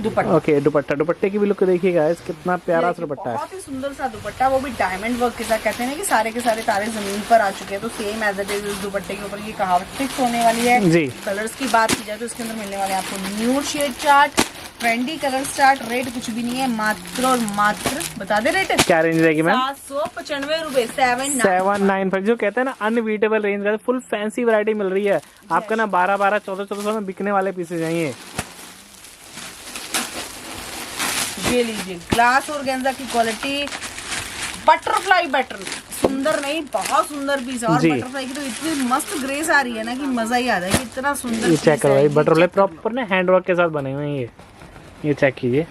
दुपट्टा। ओके दुपट्टा, दुपट्टे की भी लुक देखिए गाइस, कितना प्यारा सा दुपट्टा है। बहुत ही सुंदर सा दुपट्टा, वो भी डायमंड वर्क के साथ। कहते हैं ना कि सारे के सारे तारे जमीन पर आ चुके हैं, तो सेम एज इट इज इस दुपट्टे के ऊपर ये कहावत फिक्स होने वाली है। जी। कलर्स की बात की जाए तो इसके अंदर मिलने वाले हैं आपको nude shade chart, trendy colour chart. Rate कुछ भी नहीं है, मात्र और मात्र बता दे रेट क्या रेंज रहेगी मैम? 795 रुपए। 795 जो कहते हैं ना अनबीटेबल रेंज का, फुल फैंसी वैरायटी मिल रही है आपका ना। 12 14 में बिकने वाले पीसेज हैं ये। ये लीजिए ग्लास और गेंजा की क्वालिटी, बटरफ्लाई पैटर्न, सुंदर नहीं बहुत सुंदर पीस है। और जी। बटरफ्लाई की तो इतनी मस्त ग्रेस आ रही है ना कि मजा ही आ जाएगा। इतना सुंदर ये piece चेक करो है, भाई, ये बटरफ्लाई check कर लो। प्रॉपर ना हैंडवर्क के साथ बने हुए हैं ये चेक कीजिए।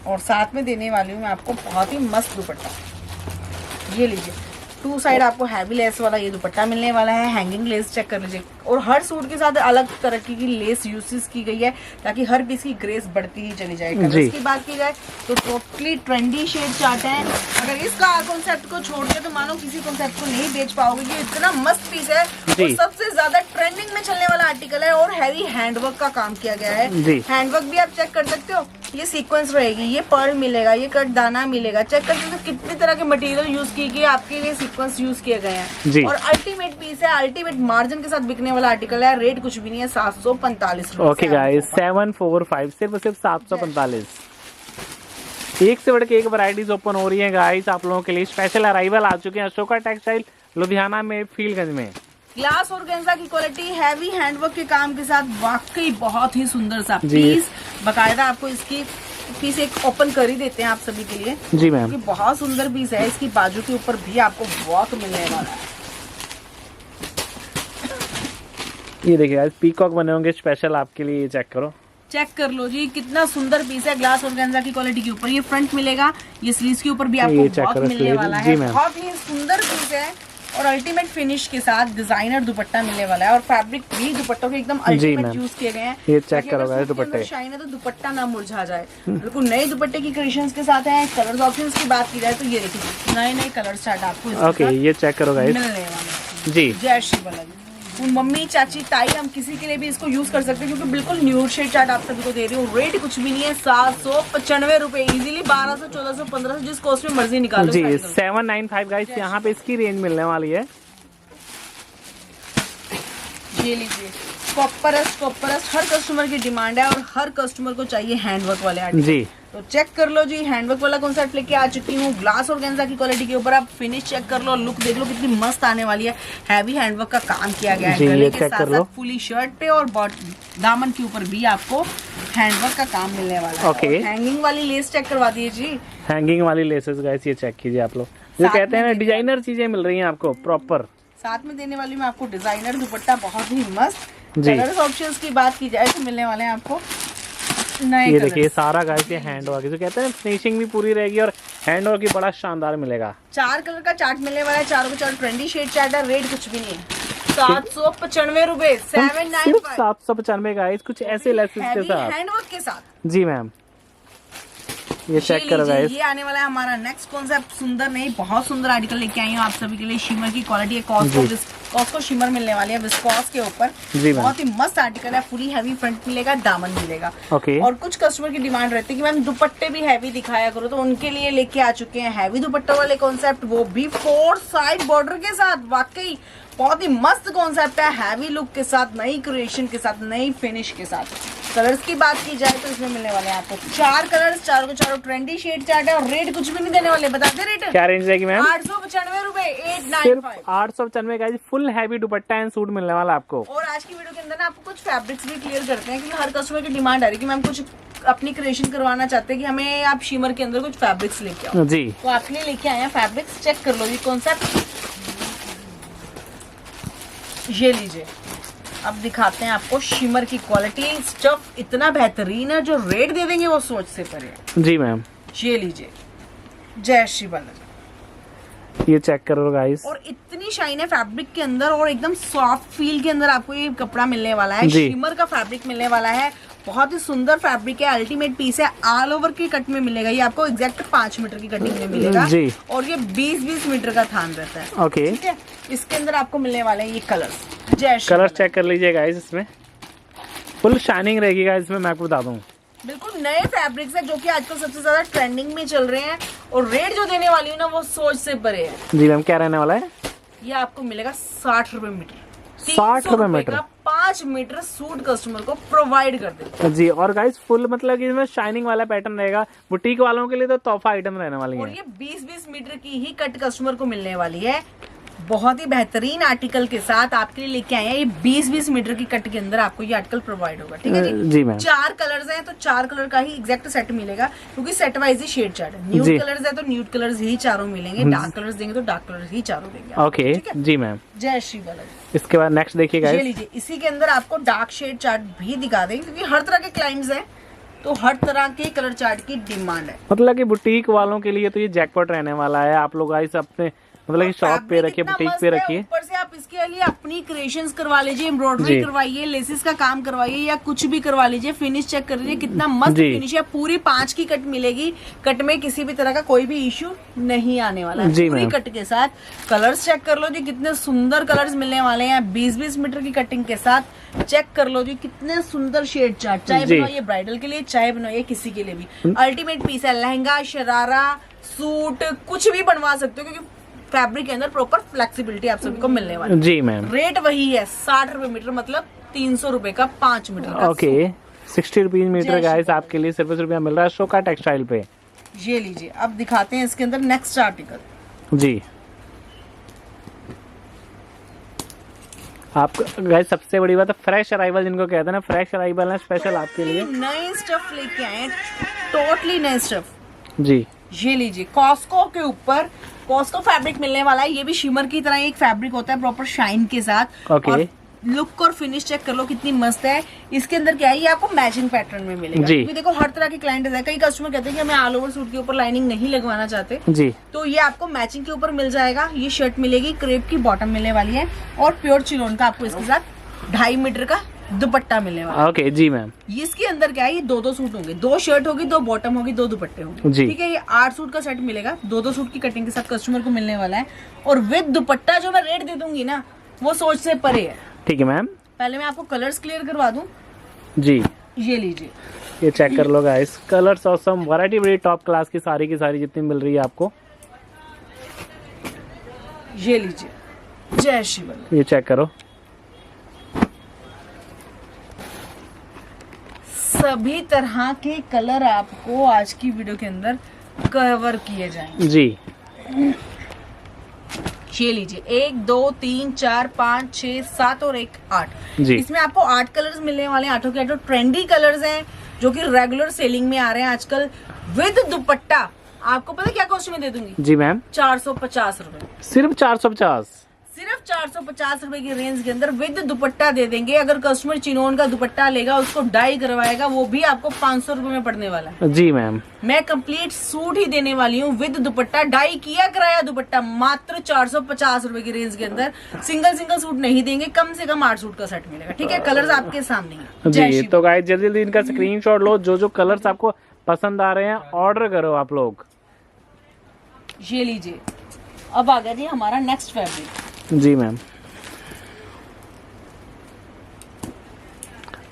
और साथ में देने वाली हूँ मैं आपको बहुत ही मस्त दुपट्टा। ये लीजिए 2 साइड आपको हैवी लेस वाला ये दुपट्टा मिलने वाला है। हैंगिंग लेस चेक कर लीजिए, और हर सूट के साथ अलग तरह की लेस यूजेस की गई है ताकि हर पीस की ग्रेस बढ़ती ही चली जाए। कलर्स की बात की जाए तो टोटली ट्रेंडी शेड चार्ट है। अगर इसका कॉन्सेप्ट को छोड़ के तो मानो किसी कॉन्सेप्ट को नहीं बेच पाओगे। ये इतना मस्त पीस है और सबसे ज्यादा ट्रेंडिंग में चलने वाला आर्टिकल है, और हैवी हैंडवर्क का काम किया गया है। हैंडवर्क भी आप चेक कर सकते हो, ये सीक्वेंस रहेगी, ये पर्ल मिलेगा, ये कट दाना मिलेगा। चेक कर सकते हो कितनी तरह के मटेरियल यूज की गई, आपके लिए सीक्वेंस यूज किए गए हैं। और अल्टीमेट पीस है, अल्टीमेट मार्जिन के साथ बिकने वाला आर्टिकल है। रेट कुछ भी नहीं है, 745 रुपए। ओके गाइस 745 सिर्फ 745। एक से बढ़ के एक वैरायटीज ओपन हो रही है गाइस आप लोगों के लिए। स्पेशल अराइवल आ चुके हैं अशोका टेक्सटाइल लुधियाना में, फील्डगंज में। ग्लास और गेंजा की क्वालिटी, हैवी हैंडवर्क के काम के साथ, वाकई बहुत ही सुंदर सा जी। पीस। बकायदा आपको इसकी पीस एक ओपन कर ही देते हैं आप सभी के लिए। जी मैम। ये बहुत सुंदर पीस है। इसकी बाजू के ऊपर भी आपको वर्क मिलने वाला है। ये देखिए गाइस पीकॉक बने होंगे स्पेशल आपके लिए, ये चेक करो। चेक कर लो जी कितना सुंदर पीस है। ग्लास और गेंजा की क्वालिटी के ऊपर ये फ्रंट मिलेगा, ये स्लीव्स के ऊपर भी आपको ये check वर्क करो मिलने sleeves। वाला जी है। मैम। बहुत ही सुंदर पीस है और अल्टीमेट फिनिश के साथ डिजाइनर दुपट्टा मिलने वाला है और फैब्रिक भी दुपट्टों के एकदम अल्टीमेट मैम। यूज किए गए हैं। ये चेक करो गाइस दुपट्टे। शाइन है तो दुपट्टा ना मुरझा जाए, बिल्कुल नए दुपट्टे की क्रिएशंस के साथ हैं। कलर्स ऑप्शंस की बात की जाए तो ये देखिए नए नए कलर स्टार्ट आपको इसके ओके, साथ ये चेक करो गाइस। मिलने वाले हैं। जी, जय श्री बालाजी। मम्मी चाची ताई हम किसी के लिए भी इसको यूज कर सकते हैं क्योंकि बिल्कुल न्यूड शेड चार्ट आप सभी को दे रही हूँ। रेट कुछ भी नहीं है, 795 रुपए, इजीली 1200, 1400, 1500 जिस कॉस्ट में मर्जी निकालो। जी 795 गाइस यहाँ पे इसकी रेंज मिलने वाली है। ये लीजिए कॉपरस हर कस्टमर की डिमांड है और हर कस्टमर को चाहिए हैंडवर्क वाले आर्टिकल। जी, तो चेक कर लो जी, हैंडवर्क वाला कॉन्सेप्ट लेके आ चुकी हूँ। ग्लास और गेंजा की क्वालिटी के ऊपर आप फिनिश चेक कर लो, लुक देख लो कितनी मस्त आने वाली है। हैवी हैंडवर्क का काम किया गया है जी, गले ये के चेक साथ कर लो। साथ फुली शर्ट पे और दामन के ऊपर भी आपको हैंडवर्क का काम मिलने वाला है। ओके। हैंगिंग वाली लेस चेक करवा दीजिए जी। हैंगिंग वाली लेसेस गाइस, ये चेक कीजिए आप लोग। जो साथ कहते हैं ना में डिजाइनर चीजें मिल रही हैं आपको प्रॉपर। साथ में देने वाली मैं आपको डिजाइनर दुपट्टा बहुत ही मस्त। जी। कलर्स ऑप्शंस की बात की जाए तो मिलने वाले हैं आपको नए ये कलर्स। देखिए सारा गाइस ये हैंड वर्क, जो कहते हैं फिनिशिंग भी पूरी रहेगी और हैंड वर्क भी बड़ा शानदार मिलेगा। 4 कलर का चार्ट मिलने वाला है, चारों का चार्ट ट्रेंडी शेड चार्ट है। रेट कुछ भी नहीं है, 795 रुपए, सिर्फ 795 795 गाइस, कुछ ऐसे लेसेस के साथ। हैंडवर्क के साथ। जी मैम, ये चेक करो लीजिए, गाइस। ये आने वाला है हमारा नेक्स्ट कॉन्सेप्ट। सुंदर नहीं, बहुत सुंदर आर्टिकल लेके आई हूँ आप सभी के लिए। शिमर की क्वालिटी है, कॉस्को शिमर मिलने वाली है विस्कॉस के ऊपर। जी मैम। बहुत ही मस्त आर्टिकल है, फुली हैवी फ्रंट मिलेगा, दामन मिलेगा। ओके। और कुछ कस्टमर की डिमांड रहती है कि मैम दुपट्टे भी हैवी दिखाया करो, तो उनके लिए लेके आ चुके हैं हैवी दुपट्टों वाले कॉन्सेप्ट, वो भी 4 साइड बॉर्डर के साथ। वाकई बहुत ही मस्त कॉन्सेप्ट है, हैवी लुक के साथ, नई क्रिएशन के साथ, नई फिनिश के साथ। कलर्स की बात की जाए तो इसमें मिलने वाले हैं आपको 4 कलर्स, चारों के चारों ट्रेंडी शेड चार्ट है और रेट कुछ भी नहीं देने वाले। बताते रेट क्या रेंज रहेगी मैम? 895 रुपए, सिर्फ 895। 895 guys, full heavy dupatta and suit मिलने वाला आपको। और आज की वीडियो के अंदर ना आपको कुछ फैब्रिक्स भी क्लियर करते हैं क्योंकि हर कस्टमर की डिमांड आ रही है कि मैम कुछ अपनी क्रिएशन करवाना चाहते हैं कि हमें आप शिमर के अंदर कुछ फैब्रिक्स लेके आओ। जी, तो आपके लिए लेके आए हैं फैब्रिक्स, चेक कर लो ये कॉन्सेप्ट। ये लीजिए, अब दिखाते हैं आपको शिमर की क्वालिटी। स्टफ इतना बेहतरीन है, जो रेट दे देंगे वो सोच से परे है। जी मैम, ये लीजिए, जय श्री बालाजी। ये चेक करो गाइस। और इतनी शाइन है फैब्रिक के अंदर और एकदम सॉफ्ट फील के अंदर आपको ये कपड़ा मिलने वाला है। जी। शिमर का फैब्रिक मिलने वाला है, बहुत ही सुंदर फैब्रिक है, अल्टीमेट पीस है। ऑल ओवर की कट में मिलेगा, ये आपको एग्जैक्ट 5 मीटर की कटिंग में मिलेगा। जी। और ये 20-20 मीटर का थान रहता है। ओके, ठीक है, इसके अंदर आपको मिलने वाले हैं ये कलर्स। जय श्री कलर बालाजी। चेक कर लीजिए गाइस, इसमें फुल शाइनिंग रहेगी गाइस। इसमें मैं आपको बता दूं बिल्कुल नए फैब्रिक्स हैं जो कि आजकल सबसे ज्यादा ट्रेंडिंग में चल रहे हैं और रेट जो देने वाली हूँ ना वो सोच से परे है। जी मैम, क्या रहने वाला है? ये आपको मिलेगा 60 रुपए मीटर। 60 रुपए मीटर, 5 मीटर सूट कस्टमर को प्रोवाइड कर देते जी। और गाइस फुल मतलब कि इसमें शाइनिंग वाला पैटर्न रहेगा। बुटीक वालों के लिए तो तोहफा आइटम रहने वाली और है। ये 20-20 मीटर की ही कट कस्टमर को मिलने वाली है। बहुत ही बेहतरीन आर्टिकल के साथ आपके लिए लेके आए हैं। ये 20-20 मीटर की कट के अंदर आपको ये आर्टिकल प्रोवाइड होगा। ठीक है जी। जी मैम। 4 कलर्स हैं तो 4 कलर का ही एग्जैक्ट सेट मिलेगा क्योंकि सेट वाइज ही शेड चार्ट है। न्यूड जी। कलर्स है तो न्यूड कलर्स ही चारों मिलेंगे, डार्क कलर्स देंगे तो डार्क कलर्स ही चारों देंगे। ओके, ठीक है? जी मैम। जय श्री बालाजी। इसके बाद नेक्स्ट देखिए ये गाइस। लीजिए, इसी के अंदर आपको डार्क शेड चार्ट भी दिखा देंगे क्योंकि हर तरह के क्लाइंट्स हैं तो हर तरह के कलर चार्ट की डिमांड है। मतलब कि बुटीक वालों के लिए तो ये जैकपॉट रहने वाला है। आप लोग गाइस अपने मतलब कि शॉप पे रखिए, बुटीक पे रखिए। ऊपर से आप इसके लिए अपनी क्रिएशंस करवा लीजिए, एम्ब्रॉयडरी जी। करवाइए, लेसेस का काम करवाइए या कुछ भी करवा लीजिए। फिनिश चेक कर लीजिए कितना मस्त जी। फिनिश है। पूरी 5 की कट मिलेगी, कट में किसी भी तरह का कोई भी इश्यू नहीं आने वाला है। जी पूरी मैम। कट के साथ कलर्स चेक कर लो जी, कितने सुंदर कलर्स मिलने वाले हैं 20-20 मीटर की कटिंग के साथ। चेक कर लो जी, कितने सुंदर शेड चार्ट। चाहे जी। बनवाइए ब्राइडल के लिए, चाहे बनवाइए किसी के लिए भी। अल्टीमेट पीस है, लहंगा, शरारा, सूट कुछ भी बनवा सकते हो क्योंकि फैब्रिक के अंदर प्रॉपर फ्लेक्सिबिलिटी आप सभी को मिलने वाली है। जी मैम। रेट वही है 60 रुपए मीटर, मतलब 300 रुपए का 5 मीटर का ओके, 60 रुपीज मीटर जय गाइस श्री आपके लिए सिर्फ रुपया मिल रहा है अशोका टेक्सटाइल पे। सूट। ये लीजिए, अब दिखाते हैं इसके अंदर नेक्स्ट आर्टिकल। जी, आप गाइस सबसे बड़ी बात है फ्रेश अराइवल जिनको कहते हैं ना, फ्रेश अराइवल है स्पेशल आपके लिए। नए स्टफ लेके आए हैं, टोटली नए स्टफ। जी, ये लीजिए, कॉस्को के ऊपर कॉस्को फैब्रिक मिलने वाला है। ये भी शिमर की तरह एक फैब्रिक होता है प्रॉपर शाइन के साथ। ओके। और लुक और फिनिश चेक कर लो कितनी मस्त है। इसके अंदर क्या है, ये आपको मैचिंग पैटर्न में मिलेगा। जी। क्योंकि देखो हर तरह के क्लाइंट है, कई कस्टमर कहते हैं कि हमें ऑल ओवर सूट के ऊपर लाइनिंग नहीं लगवाना चाहते, जी, तो ये आपको मैचिंग के ऊपर मिल जाएगा। ये शर्ट मिलेगी, क्रेप की बॉटम मिलने वाली है और प्योर चिनोन का आपको इसके साथ 2.5 मीटर का दुपट्टा मिलने वाला है। ओके जी मैम। इसके अंदर क्या है, ये 2 सूट होंगे, 2 शर्ट होगी, 2 बॉटम होगी, 2 दुपट्टे होंगे। जी। ठीक है, ये 8 सूट का सेट मिलेगा, 2 सूट की कटिंग के साथ कस्टमर को मिलने वाला है। और विद दुपट्टा जो मैं रेट दे दूंगी ना, वो सोच से परे है। ठीक है मैम। पहले मैं आपको कलर्स क्लियर करवा दूं। जी, ये लीजिए, ये चेक कर लो गाइस, कलर्स ऑसम, वैरायटी बड़ी टॉप क्लास की सारी जितनी मिल रही है आपको। ये लीजिए, जय शिवल। ये चेक करो, सभी तरह के कलर आपको आज की वीडियो के अंदर कवर किए जाएंगे। जी, ये लीजिए, 1 2 3 4 5 6 7 और 1 8। जी। इसमें आपको 8 कलर्स मिलने वाले हैं। 8 के 8 ट्रेंडी कलर्स हैं जो कि रेगुलर सेलिंग में आ रहे हैं आजकल। विद दुपट्टा आपको पता है क्या कॉस्ट में दे दूंगी? जी मैम। 450 रुपए, सिर्फ 450। सिर्फ 450 रुपए की रेंज के अंदर विद दुपट्टा दे देंगे। अगर कस्टमर चिनोन का दुपट्टा लेगा, उसको डाई करवाएगा, वो भी आपको 500 रुपए में पड़ने वाला है। जी मैम। मैं कंप्लीट सूट ही देने वाली हूँ विद दुपट्टा, डाई किया कराया दुपट्टा, मात्र 450 रुपए की रेंज के अंदर। सिंगल सूट नहीं देंगे, कम से कम 8 सूट का सेट मिलेगा। ठीक है, कलर्स आपके सामने हैं। जय जी, शिव। तो गाइस जल्दी जल्दी इनका स्क्रीनशॉट लो, जो कलर्स आपको पसंद आ रहे हैं ऑर्डर करो आप लोग। ये लीजिए, अब आ गया जी हमारा नेक्स्ट फैब्रिक। जी मैम,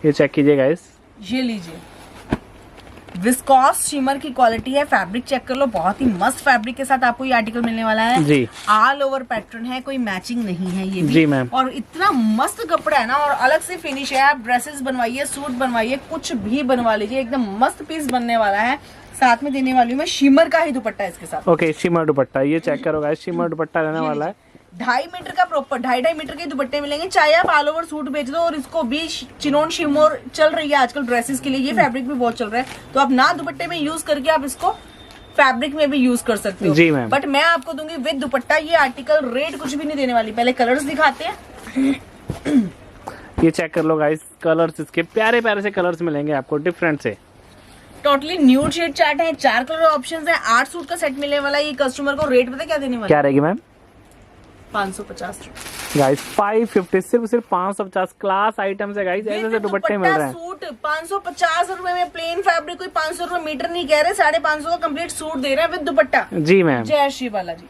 ये चेक कीजिए गाइस। ये लीजिए, विस्कॉस शिमर की क्वालिटी है। फैब्रिक चेक कर लो, बहुत ही मस्त फैब्रिक के साथ आपको ये आर्टिकल मिलने वाला है। जी। ऑल ओवर पैटर्न है, कोई मैचिंग नहीं है ये भी। जी मैम। और इतना मस्त कपड़ा है ना, और अलग से फिनिश है। आप ड्रेसेस बनवाइए, सूट बनवाइए, कुछ भी बनवा लीजिए, एकदम मस्त पीस बनने वाला है। साथ में देने वाली हूँ मैं शिमर का ही दुपट्टा इसके साथ। ओके, शिमर दुपट्टा, ये चेक करो गाइस, शिमर दुपट्टा रहने वाला है। 2.5 मीटर का प्रॉपर 2.5 मीटर के दुपट्टे मिलेंगे। चाहे आप ऑल ओवर सूट बेच दो, और इसको भी चिनोन शिमोर चल रही है आजकल ड्रेसेस के लिए, ये फैब्रिक भी बहुत चल रहा है, तो आप ना दुपट्टे में यूज करके आप इसको फैब्रिक में भी यूज कर सकते हो। जी मैम। बट मैं आपको दूंगी विद दुपट्टा ये आर्टिकल, रेट कुछ भी नहीं देने वाली। पहले कलर्स दिखाते हैं। ये चेक कर लो गाइस, कलर्स इसके प्यारे प्यारे से कलर्स मिलेंगे आपको डिफरेंट से। टोटली न्यूड शेड चार्ट है, 4 कलर ऑप्शंस है, 8 सूट का सेट मिलने वाला है। ये कस्टमर को रेट पता क्या देने वाला? क्या रहेगी मैम? 550 रुपए गाइस, 550, सिर्फ 550 क्लास आइटम्स है गाइस। ऐसे दुपट्टे मिल रहे हैं। सूट 550 रुपए में, प्लेन फैब्रिक, कोई 500 रुपए मीटर नहीं कह रहे, 550 का कंप्लीट सूट दे रहे हैं विद दुपट्टा। जी मैम। जय श्री बालाजी।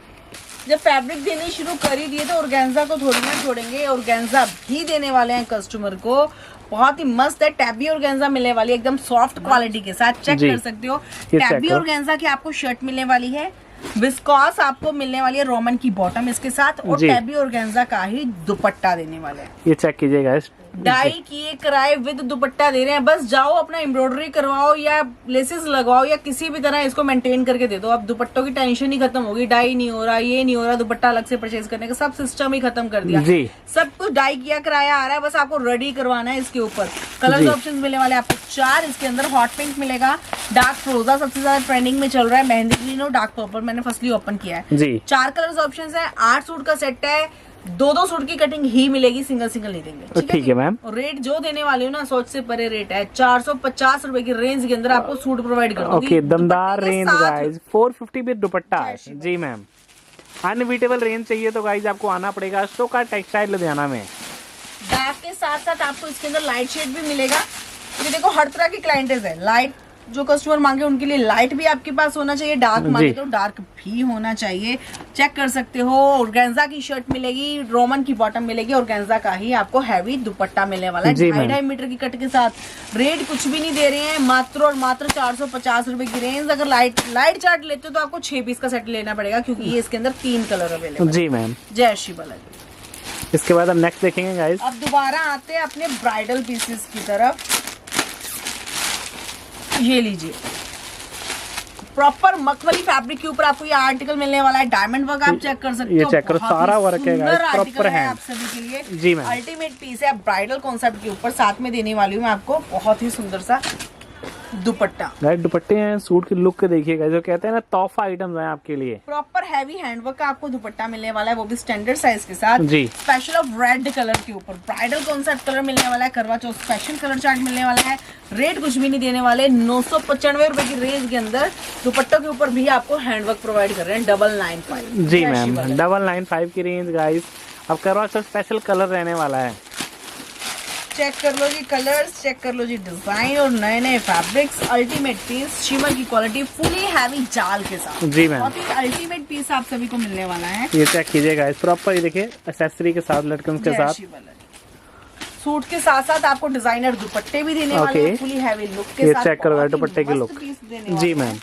जब फैब्रिक देने शुरू कर ही दिए तो ऑर्गेन्जा को थोड़ी ना छोड़ेंगे। ऑर्गेन्जा भी देने वाले हैं कस्टमर को, बहुत ही मस्त है। टैबी ऑर्गेन्जा मिलने वाली है, एकदम सॉफ्ट क्वालिटी के साथ। चेक कर सकते हो, टैबी ऑर्गेन्जा की आपको शर्ट मिलने वाली है। विस्कॉस आपको मिलने वाली है, रोमन की बॉटम इसके साथ, और टैबी ऑर्गेन्जा का ही दुपट्टा देने वाले हैं। ये चेक कीजिए गाइस, डाई किए कराए विद दुपट्टा दे रहे हैं। बस जाओ अपना एम्ब्रॉयडरी करवाओ या लेसेस लगवाओ या किसी भी तरह इसको मेंटेन करके दे दो। अब दुपट्टों की टेंशन ही खत्म होगी। डाई नहीं हो रहा, ये नहीं हो रहा, दुपट्टा अलग से परचेज करने का सब सिस्टम ही खत्म कर दिया। जी। सब कुछ डाई किया कराया आ रहा है, बस आपको रेडी करवाना है। इसके ऊपर कलर ऑप्शन मिलने वाले आपको 4। इसके अंदर हॉट पिंक मिलेगा, डार्क फ्रोजा सबसे ज्यादा ट्रेंडिंग में चल रहा है, मेहंदी ग्रीन और डार्क पर्पल मैंने फर्स्टली ओपन किया है। जी। 4 कलर ऑप्शन है, 8 सूट का सेट है, 2 सूट की कटिंग ही मिलेगी, सिंगल नहीं देंगे। ठीक है मैम। और रेट जो देने वाली हूँ ना, सोच से परे रेट है। 450 रुपए की रेंज के अंदर आपको सूट प्रोवाइड कर दूंगी। ओके, दमदार रेंज गाइस, 450 विद दुपट्टा। जी मैम। अनबीटेबल रेंज चाहिए तो गाइस आपको आना पड़ेगा अशोका टेक्सटाइल लुधियाना में। बैग के साथ साथ आपको इसके अंदर लाइट शेड भी मिलेगा। ये देखो, हर तरह की क्लाइंटेज है। लाइट जो कस्टमर मांगे उनके लिए लाइट भी आपके पास होना चाहिए, डार्क मांगे तो डार्क भी होना चाहिए। चेक कर सकते हो, ऑर्गेन्जा की शर्ट मिलेगी, रोमन की बॉटम मिलेगी, ऑर्गेन्जा का ही आपको हैवी दुपट्टा मिलने वाला है 2.5 मीटर की कट के साथ। रेट कुछ भी नहीं दे रहे हैं, मात्र और मात्र 450 रुपए की रेंज। अगर लाइट चार्ट लेते हो तो आपको 6 पीस का सेट लेना पड़ेगा, क्योंकि ये इसके अंदर 3 कलर अवेलेबल। जी मैम। जय श्री बालाजी। इसके बाद हम नेक्स्ट देखेंगे गाइस। अब दोबारा आते हैं अपने ब्राइडल पीसेस की तरफ। ये लीजिए, प्रॉपर मखमली फैब्रिक के ऊपर आपको ये आर्टिकल मिलने वाला है। डायमंड वर्क आप चेक कर सकते हो, ये चेक करो, सारा वर्क है गाइस, प्रॉपर है आप सभी के लिए। जी मैम। अल्टीमेट पीस है ब्राइडल कॉन्सेप्ट के ऊपर। साथ में देने वाली हूँ मैं आपको बहुत ही सुंदर सा दुपट्टा। गाइस दुपट्टे हैं, सूट की लुक देखिएगा, जो कहते हैं ना तोहफा आइटम्स हैं आपके लिए। प्रॉपर हैवी हैंडवर्क का आपको दुपट्टा मिलने वाला है, वो भी स्टैंडर्ड साइज के साथ जी। स्पेशल ऑफ रेड कलर के ऊपर ब्राइडल कॉन्सेप्ट कलर मिलने वाला है, करवा चौथ स्पेशल कलर चार्ट मिलने वाला है। रेट कुछ भी नहीं देने वाले, 995 रुपए की रेंज के अंदर दुपट्टों के ऊपर भी आपको हैंडवर्क प्रोवाइड कर रहे हैं 995। जी मैम, 995 की रेंज गाइस। अब करवा चौथ स्पेशल कलर रहने वाला है। चेक कर लो जी कलर्स, चेक कर लो जी डिजाइन और नए नए फैब्रिक्स। अल्टीमेट पीस, शिमर की क्वालिटी, फुली हैवी जाल के साथ। जी मैम, बहुत ही अल्टीमेट पीस आप सभी को मिलने वाला है। ये चेक कीजिएगा इस प्रॉपर, ये देखिए एक्सेसरी के साथ, लटकन के साथ। सूट के साथ साथ आपको डिजाइनर दुपट्टे भी देने वाले हैं, फुली हैवी लुक के ये साथ। चेक करो दुपट्टे की लुक। जी मैम,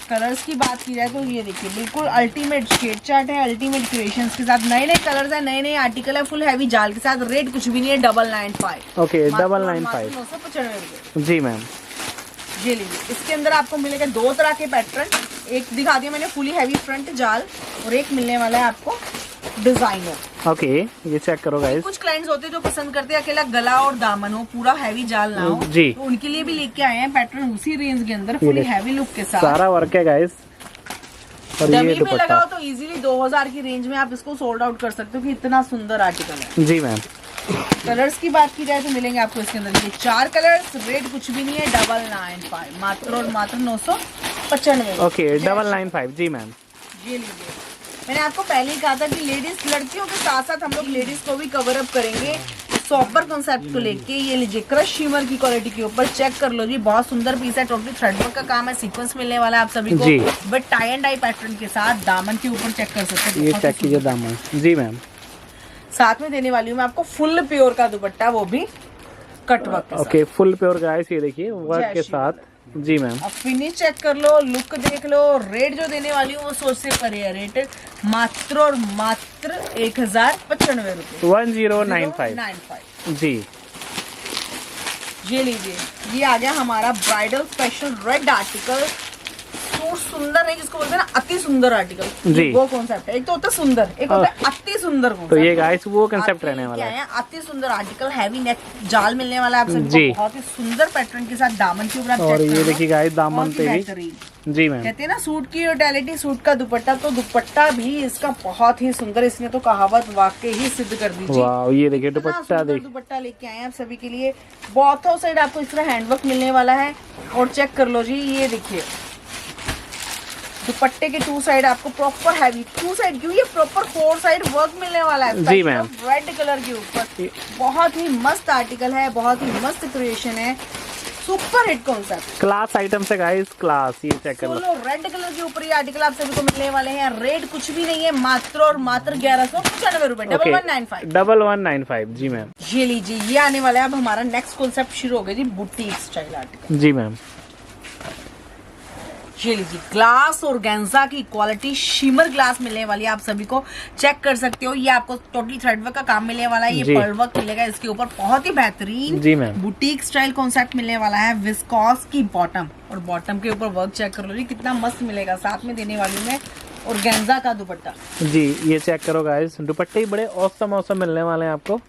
कलर्स की बात की जाए तो ये देखिए बिल्कुल अल्टीमेट शेड चार्ट है, अल्टीमेट क्रिएशंस के साथ। नए नए कलर्स है, नए नए आर्टिकल है, फुल हैवी जाल के साथ। रेट कुछ भी नहीं है, 995। ओके 995। 995 रुपए। जी मैम, ये लीजिए, इसके अंदर आपको मिलेगा दो तरह के पैटर्न। एक दिखा दिया मैंने फुली हैवी फ्रंट जाल, और एक मिलने वाला है आपको डिजाइनर। ओके ये चेक करो गाइस। कुछ क्लाइंट्स होते हैं जो पसंद करते हैं अकेला गला और दामन हो, पूरा हैवी जाल ना हो, जी। तो उनके लिए भी लेके आए हैं पैटर्न उसी रेंज के अंदर, फुली हैवी लुक के साथ। सारा वर्क है गाइस। और डमी ये में दुपट्टा लगाओ तो इजीली 2000 की रेंज में आप इसको सोल्ड आउट कर सकते हो कि इतना सुंदर आर्टिकल है। जी मैम, कलर्स की बात की जाए तो मिलेंगे आपको इसके अंदर ये 4 कलर्स। रेट कुछ भी नहीं है, 995, मात्र और मात्र 995। ओके 995। जी मैम, ये लीजिए, मैंने आपको पहले ही कहा था कि लेडीज लड़कियों के साथ साथ हम लोग लेडीज को भी कवर अप करेंगे सॉपर कॉन्सेप्ट को लेके। ये लीजिए क्रश शिमर की क्वालिटी के ऊपर, चेक कर लो जी, बहुत सुंदर पीस है। टोटली थ्रेडवर्क का काम है, सीक्वेंस मिलने वाला है आप सभी जी। को, but tie and dye pattern के साथ। दामन के ऊपर चेक कर सकते हैं, ये चेक कीजिए दामन। जी मैम, साथ में देने वाली हूँ मैं आपको फुल प्योर का दुपट्टा, वो भी कटवर्क के ओके फुल प्योर गाइस। ये देखिए वर्क के साथ। जी मैम, अब फिनिश चेक कर लो, लुक देख लो। रेट जो देने वाली हूँ वो सोच से परे है। रेट मात्र और मात्र 1095 रुपए। 1095। जी, ये लीजिए, ये आ गया हमारा bridal special red article. Suit सुंदर है, जिसको बोलते हैं ना अति सुंदर आर्टिकल, जी। वो कॉन्सेप्ट है। एक तो होता है सुंदर, एक होता है अति सुंदर concept। तो ये गाइस वो कंसेप्ट रहने वाला है। अति सुंदर आर्टिकल, हैवी नेक जाल मिलने वाला है आप सभी जी। को, बहुत ही सुंदर पैटर्न के साथ। दामन के ऊपर आप और check कर ये लो, देखिए गाइस दामन बहुत ही पे भी। बेहतरीन। जी मैम, कहते हैं ना सूट की टोटलिटी, सूट का दुपट्टा, तो दुपट्टा भी इसका बहुत ही सुंदर। इसने तो कहावत वाकई ही सिद्ध कर दी जी। वाह ये देखिए इतना दुपट्टा सुंदर देख। दुपट्टा लेके आए हैं आप सभी के लिए। बोथों साइड आपको इस तरह हैंडवर्क मिलने वाला है, और चेक कर लो जी, ये देखिए दुपट्टे के 2 साइड आपको प्रॉपर हैवी 2 साइड क्यों, ये प्रॉपर 4 साइड वर्क मिलने वाला है जी मैम। रेड कलर के ऊपर। बहुत ही मस्त आर्टिकल है, बहुत ही मस्त क्रिएशन है, super hit concept, class item से गाइस, क्लास। ये चेक कर लो, रेड कलर के ऊपर ये आर्टिकल आप सभी को मिलने वाले हैं। रेट कुछ भी नहीं है, मात्र और मात्र 1195 रुपए। 1195। 1195। जी मैम, ये लीजिए, ये आने वाला है अब हमारा नेक्स्ट कॉन्सेप्ट शुरू हो गया जी, बुटीक स्टाइल आर्टिकल। जी मैम, ये लीजिए, ग्लास और गेंजा की क्वालिटी, शिमर ग्लास मिलने वाली है आप सभी को, चेक कर सकते हो। ये आपको टोटली थ्रेडवर्क का काम मिलने वाला है, ये जी। पर्ल वर्क मिलेगा इसके ऊपर, बहुत ही बेहतरीन। जी मैम, बुटीक स्टाइल कॉन्सेप्ट मिलने वाला है। विस्कॉस की बॉटम, और बॉटम के ऊपर वर्क चेक कर लो जी, कितना मस्त मिलेगा। साथ में देने वाली में और गेंजा का दुपट्टा। जी ये चेक करो गाइस, दुपट्टे ही बड़े औसम मिलने वाले हैं आपको।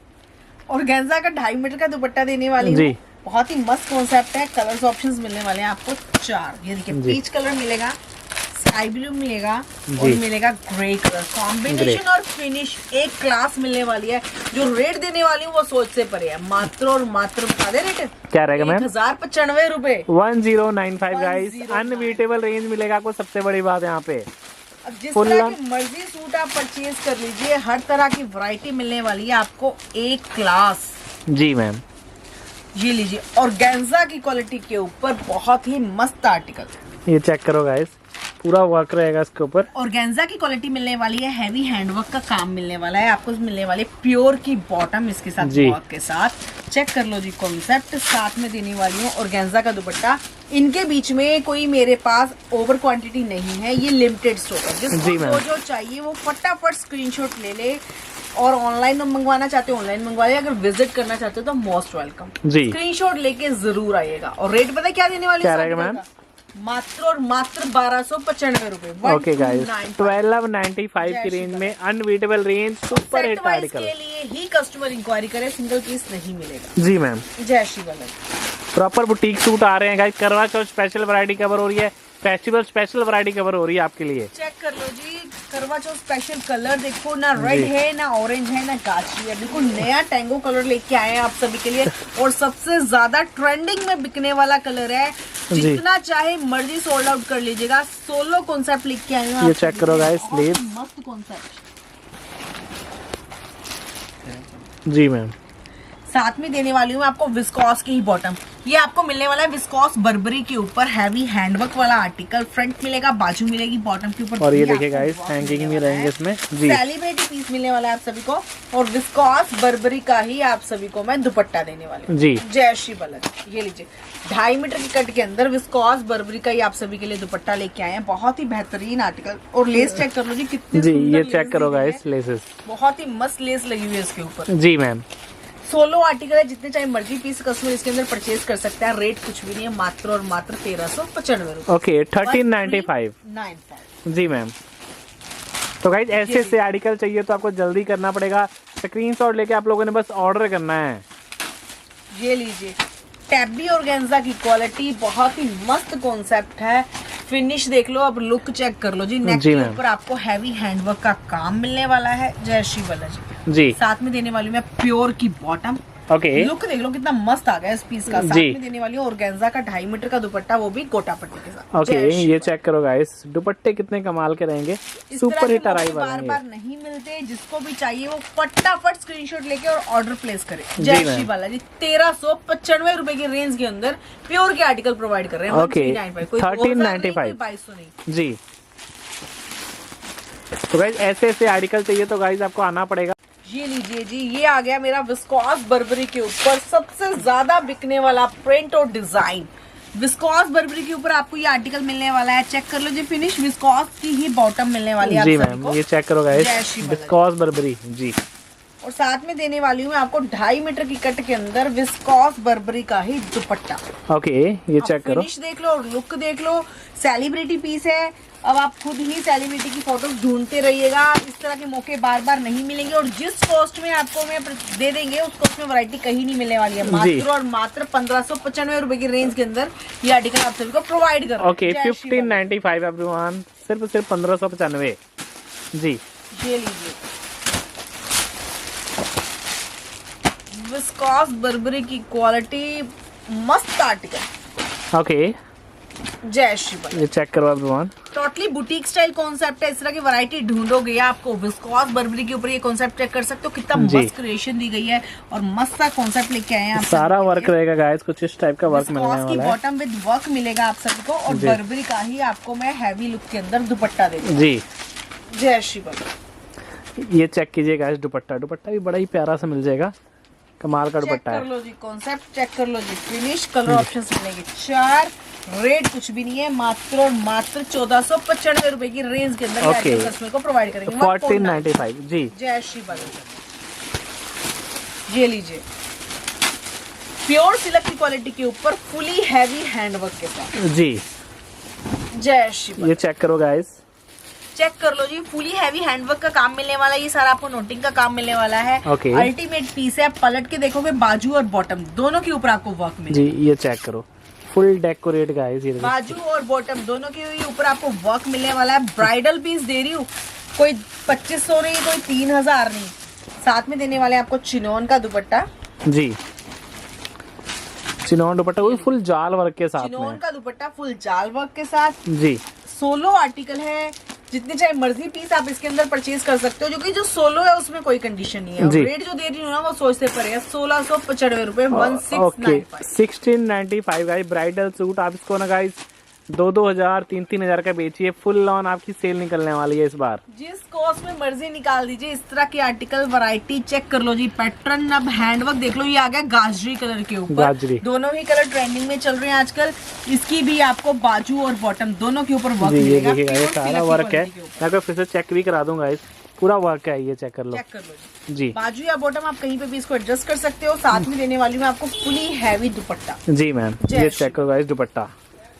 और गेंजा का 2.5 मीटर का दुपट्टा देने वाली हूँ। जी। बहुत ही मस्त कॉन्सेप्ट है। कलर्स ऑप्शंस मिलने वाले हैं आपको 4। ये देखिए, पीच कलर मिलेगा, स्काई ब्लू मिलेगा, और मिलेगा ग्रे कलर। कॉम्बिनेशन और फिनिश एक क्लास मिलने वाली है। जो रेट देने वाली हूँ वो सोच से परे है, मात्र और मात्र आधे रेट क्या रहेगा मैम? 1095 रुपए। 1095 गाइस, अनबीटेबल रेंज मिलेगा आपको। सबसे बड़ी बात यहाँ पे, अब जिस तरह की मर्जी सूट आप परचेज कर लीजिए, हर तरह की वैरायटी मिलने वाली है आपको, एक क्लास। जी मैम, ये लीजिए, और गेंजा की क्वालिटी के ऊपर बहुत ही मस्त आर्टिकल। ये चेक करो गाइस, पूरा वर्क रहेगा इसके ऊपर। और गेंजा की क्वालिटी मिलने वाली है, हैवी हैंडवर्क का काम मिलने वाला है आपको। मिलने वाली प्योर की बॉटम इसके साथ, जी। वर्क के साथ। चेक कर लो जी कॉन्सेप्ट। साथ में देने वाली हूँ और गेंजा का दुपट्टा। इनके बीच में कोई मेरे पास ओवर क्वांटिटी नहीं है, ये लिमिटेड स्टॉक है। जी जिसको जो चाहिए वो फटाफट स्क्रीनशॉट ले ले, और ऑनलाइन मंगवाना चाहते हो ऑनलाइन मंगवा ले, अगर विजिट करना चाहते हो तो मोस्ट वेलकम। जी, स्क्रीनशॉट लेके जरूर आइएगा। और रेट पता है क्या देने वाली क्या है रहेगा मैम? मात्र और मात्र 1295 रुपए। ओके गाइस, 1295 की रेंज में unbeatable range, super hit article के लिए ही कस्टमर इंक्वायरी करे, सिंगल पीस नहीं मिलेगा। जी मैम। जय Shri Vallabh. Proper boutique suit आ रहे हैं गाइस। करवा चौथ स्पेशल वैरायटी कवर हो रही है, फेस्टिवल स्पेशल वैरायटी कवर हो रही है आपके लिए। चेक कर लो जी, करवा चौथ स्पेशल कलर देखो, ना रेड है ना ऑरेंज है ना गाजरी है, बिल्कुल नया टैंगो कलर लेके आए हैं आप सभी के लिए। और सबसे ज्यादा ट्रेंडिंग में बिकने वाला कलर है, जितना चाहे मर्जी सोल्ड आउट कर लीजिएगा। सोलो कॉन्सेप्ट लेके आए हैं। ये चेक करो गाइस, स्लीव मस्त कॉन्सेप्ट। जी मैम। साथ में देने वाली हूँ मैं आपको विस्कॉस की ही बॉटम। ये आपको मिलने वाला है विस्कॉस बर्बरी के ऊपर, हैवी हैंडवर्क वाला आर्टिकल। फ्रंट मिलेगा, बाजू मिलेगी, बॉटम के ऊपर। और ये देखिए गाइस, हैंगिंग भी रहेंगे इसमें जी। सेलिब्रिटी पीस मिलने वाला है आप सभी को। और विस्कॉस बर्बरी का ही आप सभी को मैं दुपट्टा देने वाली हूँ जी। जय श्री बलद। ये लीजिए 2.5 मीटर की कट के अंदर विस्कॉस बर्बरी का ही आप सभी के लिए दुपट्टा लेके आए हैं। बहुत ही बेहतरीन आर्टिकल। और लेस चेक कर लो जी, कितनी जी। सुंदर ये लेस चेक करो दी गई है। गाइस, लेसेस बहुत ही मस्त लेस लगी हुई है इसके ऊपर जी मैम। सोलो आर्टिकल है, जितने चाहे मर्जी पीस कस्टमर इसके अंदर परचेज कर सकता है। रेट कुछ भी नहीं है, मात्र और मात्र 1395 रुपए। ओके 1395 जी मैम। तो गाइज ऐसे ऐसे आर्टिकल चाहिए तो आपको जल्दी करना पड़ेगा, स्क्रीनशॉट लेके आप लोगों ने बस ऑर्डर करना है। ये लीजिए टैबी ऑर्गेन्जा की क्वालिटी, बहुत ही मस्त कॉन्सेप्ट है। फिनिश देख लो, अब लुक चेक कर लो जी। नेक जी के मैम। ऊपर आपको हैवी हैंडवर्क का काम मिलने वाला है। जय श्री बलज जी। साथ में देने वाली हूँ मैं प्योर की बॉटम। ओके लुक देख लो कितना मस्त आ गया इस पीस का। साथ जी। में देने वाली हूँ ऑर्गेन्जा का 2.5 मीटर का दुपट्टा, वो भी गोटा पट्टी के साथ। ओके जय श्री ये चेक करो गाइस, दुपट्टे कितने कमाल के रहेंगे, इस सुपर तरह हिट के मौके अराइवल बार है बार ये। नहीं मिलते। जिसको भी चाहिए वो फटाफट स्क्रीनशॉट लेके और ऑर्डर प्लेस करे। जी जय मैम। श्री बालाजी 1395 रुपए की रेंज के अंदर प्योर के आर्टिकल प्रोवाइड कर रहे हैं। ओके 1395 2200 नहीं। जी। तो गाइज ऐसे ऐसे आर्टिकल चाहिए तो गाइज आपको आना पड़ेगा। ये लीजिए जी, ये आ गया मेरा विस्कॉस बर्बरी के ऊपर सबसे ज्यादा बिकने वाला प्रिंट और डिजाइन। विस्कॉस बर्बरी के ऊपर आपको ये आर्टिकल मिलने वाला है। चेक कर लो जी, फिनिश विस्कॉस की ही बॉटम मिलने वाली है आप जी सभी मैम। को। ये चेक करो जय गाइस, श्री बालाजी। विस्कॉस बर्बरी जी। और साथ में देने वाली हूँ मैं आपको 2.5 मीटर की कट के अंदर विस्कॉस बर्बरी का ही दुपट्टा। ओके ये चेक करो, फिनिश देख लो और लुक देख लो। सेलिब्रिटी पीस है, अब आप खुद ही सेलिब्रिटी की फोटोज ढूंढते रहिएगा। इस तरह के मौके बार बार नहीं मिलेंगे। और जिस कॉस्ट में आपको मैं दे देंगे उस कॉस्ट में वैरायटी कहीं नहीं मिलने वाली है। मात्र और मात्र 1595 रुपए की रेंज के अंदर ये आर्टिकल आप सभी को प्रोवाइड कर रहे हैं। ओके 1595 एवरीवन, सिर्फ 1595 जी। ये लीजिए विस्कॉस बर्बरी की क्वालिटी, मस्त आर्टिकल। ओके जय श्री बालाजी। ये चेक करो everyone, totally boutique style concept है। इस तरह की वैरायटी ढूंढोगे आपको विस्कॉस बर्बरी के ऊपर ये कॉन्सेप्ट चेक कर सकते हो। कितना जी। मस्त क्रिएशन दी गई है और मस्त सा कॉन्सेप्ट लेके आए हैं आप सारा वर्क रहेगा गाइस, कुछ इस टाइप का वर्क मिलने विस्कॉस की वाला है बॉटम विद वर्क मिलेगा आप सभी को। और जी। बर्बरी का ही आपको मैं हैवी लुक के अंदर दुपट्टा दे दूंगी। जी। जय श्री बालाजी। ये चेक कीजिए गाइस, दुपट्टा दुपट्टा भी बड़ा ही प्यारा सा मिल जाएगा, कमाल का चेक दुपट्टा कर है। लो जी कॉन्सेप्ट, चेक कर लो जी फिनिश, कलर ऑप्शंस मिलेंगे 4। रेट कुछ भी नहीं है, मात्र और मात्र 1495 रुपए की रेंज के अंदर ओके। कस्टमर को प्रोवाइड करेंगे। 1495 जी। जय श्री बालाजी। ये लीजिए प्योर सिल्क की क्वालिटी के ऊपर फुली हैवी हैंडवर्क के साथ। जी जय श्री बालाजी। ये चेक करो गाइस, चेक कर लो जी, फुली हैवी हैंडवर्क का काम मिलने वाला है। ये सारा आपको नोटिंग का काम मिलने वाला है। ओके। अल्टीमेट पीस है। आप पलट के देखोगे बाजू और बॉटम दोनों के ऊपर आपको वर्क मिलेगा। जी। ये चेक करो, फुल डेकोरेट गाइस, ये देखो। बाजू और बॉटम दोनों के ऊपर आपको वर्क मिलने वाला है। ब्राइडल पीस दे रही हूँ, कोई 2500 नहीं, कोई 3000 नहीं। साथ में देने वाले आपको चिनोन का दुपट्टा। जी चिनोन दुपट्टा, वो भी फुल जाल वर्क के साथ चिनोन में। का दुपट्टा फुल जाल वर्क के साथ। जी सोलो आर्टिकल है, जितने चाहे मर्जी पीस आप इसके अंदर परचेज कर सकते हो। जो कि जो सोलो है उसमें कोई कंडीशन नहीं है। जी। रेट जो दे रही हूँ ना वो सोचते पड़े है। 1695 रुपए ओके 1695। 1695 गाइस। ब्राइडल सूट आप इसको ना गाइस 2-2000 3-3 हजार का बेचिए, फुल ऑन आपकी सेल निकलने वाली है इस बार। जिस कॉस्ट में मर्जी निकाल दीजिए। इस तरह के आर्टिकल वैरायटी चेक कर लो जी। पैटर्न अब हैंडवर्क देख लो, ये आ गया गाजरी कलर के ऊपर। गाजरी। दोनों ही कलर ट्रेंडिंग में चल रहे हैं आजकल। इसकी भी आपको बाजू और बॉटम दोनों के ऊपर वर्क जी ये मिलेगा। देखिएगा, ये Pure सारा silk की वर्क है। quality के ऊपर। मैं आपको फिर से चेक भी करा दूंगा गाइस, पूरा वर्क है, ये चेक कर लो। चेक कर लो जी। जी बाजू या बॉटम आप कहीं पे भी इसको एडजस्ट कर सकते हो। साथ में देने वाली हूँ आपको फुली हैवी दुपट्टा। जी मैम। जय ये श्री चेक करो गाइस, दुपट्टा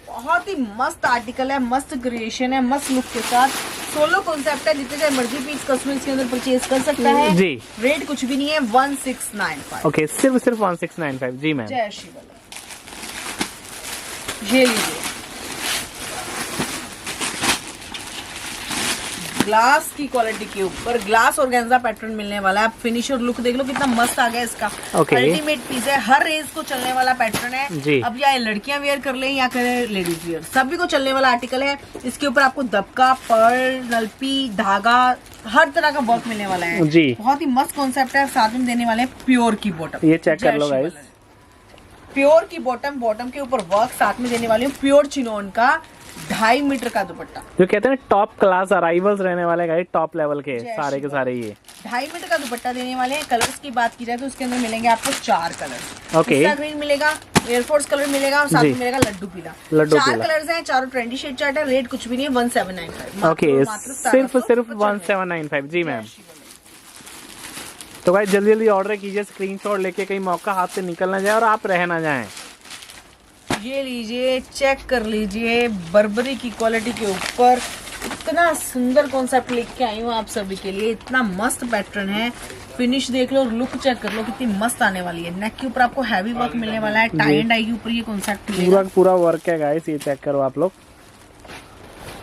बहुत ही मस्त आर्टिकल है, मस्त क्रिएशन है, मस्त लुक के साथ। सोलो कॉन्सेप्ट है, जितने चाहे मर्जी पीस कस्टमर इसके अंदर परचेज कर सकता है। जी। रेट कुछ भी नहीं है 1695। ओके सिर्फ 1695 जी मैम। जय श्री बालाजी। ये लीजिए, ग्लास की क्वालिटी के ऊपर ग्लास ऑर्गेन्जा पैटर्न मिलने वाला है। आप फिनिश और लुक देख लो कितना मस्त आ गया इसका। अल्टीमेट पीस है, हर रेंज को चलने वाला पैटर्न है। अब या लड़कियां वेयर कर ले या करें लेडीज वेयर, सभी को चलने वाला आर्टिकल है। इसके ऊपर आपको दबका, पर्ल, नलपी, धागा, हर तरह का वर्क मिलने वाला है जी। बहुत ही मस्त कॉन्सेप्ट है। साथ में देने वाले हैं प्योर की बॉटम, ये चेक कर लो गाइस, प्योर की बॉटम, बॉटम के ऊपर वर्क। साथ में देने वाली हूँ प्योर चिनोन का 2.5 मीटर का दुपट्टा, जो कहते हैं टॉप क्लास अराइवल्स रहने वाले गाइस, टॉप लेवल के सारे के सारे। ये 2.5 मीटर का दुपट्टा देने वाले हैं। कलर्स की बात की जाए तो उसके अंदर मिलेंगे आपको 4 कलर। ओके, ग्रीन मिलेगा, एयरफोर्स कलर मिलेगा और साथ में मिलेगा लड्डू पीला। 4 कलर्स हैं, चारों ट्रेंडी शेड चार्ट है। रेट कुछ भी नहीं है, 1795। ओके, सिर्फ 1795 जी मैम। तो भाई जल्दी जल्दी ऑर्डर कीजिए, स्क्रीनशॉट लेके, कहीं मौका हाथ से निकल ना जाए और आप रह ना जाएं। ये लीजिए, चेक कर लीजिए, बर्बरी की क्वालिटी के ऊपर इतना सुंदर कॉन्सेप्ट लेके आई हूँ आप सभी के लिए। इतना मस्त पैटर्न है, फिनिश देख लो, लुक चेक कर लो कितनी मस्त आने वाली है। नेक के ऊपर आपको हैवी वर्क मिलने वाला है, टाई एंड डाई के ऊपर ये कॉन्सेप्ट मिलेगा। पूरा वर्क है गाइस, ये चेक करो आप लोग।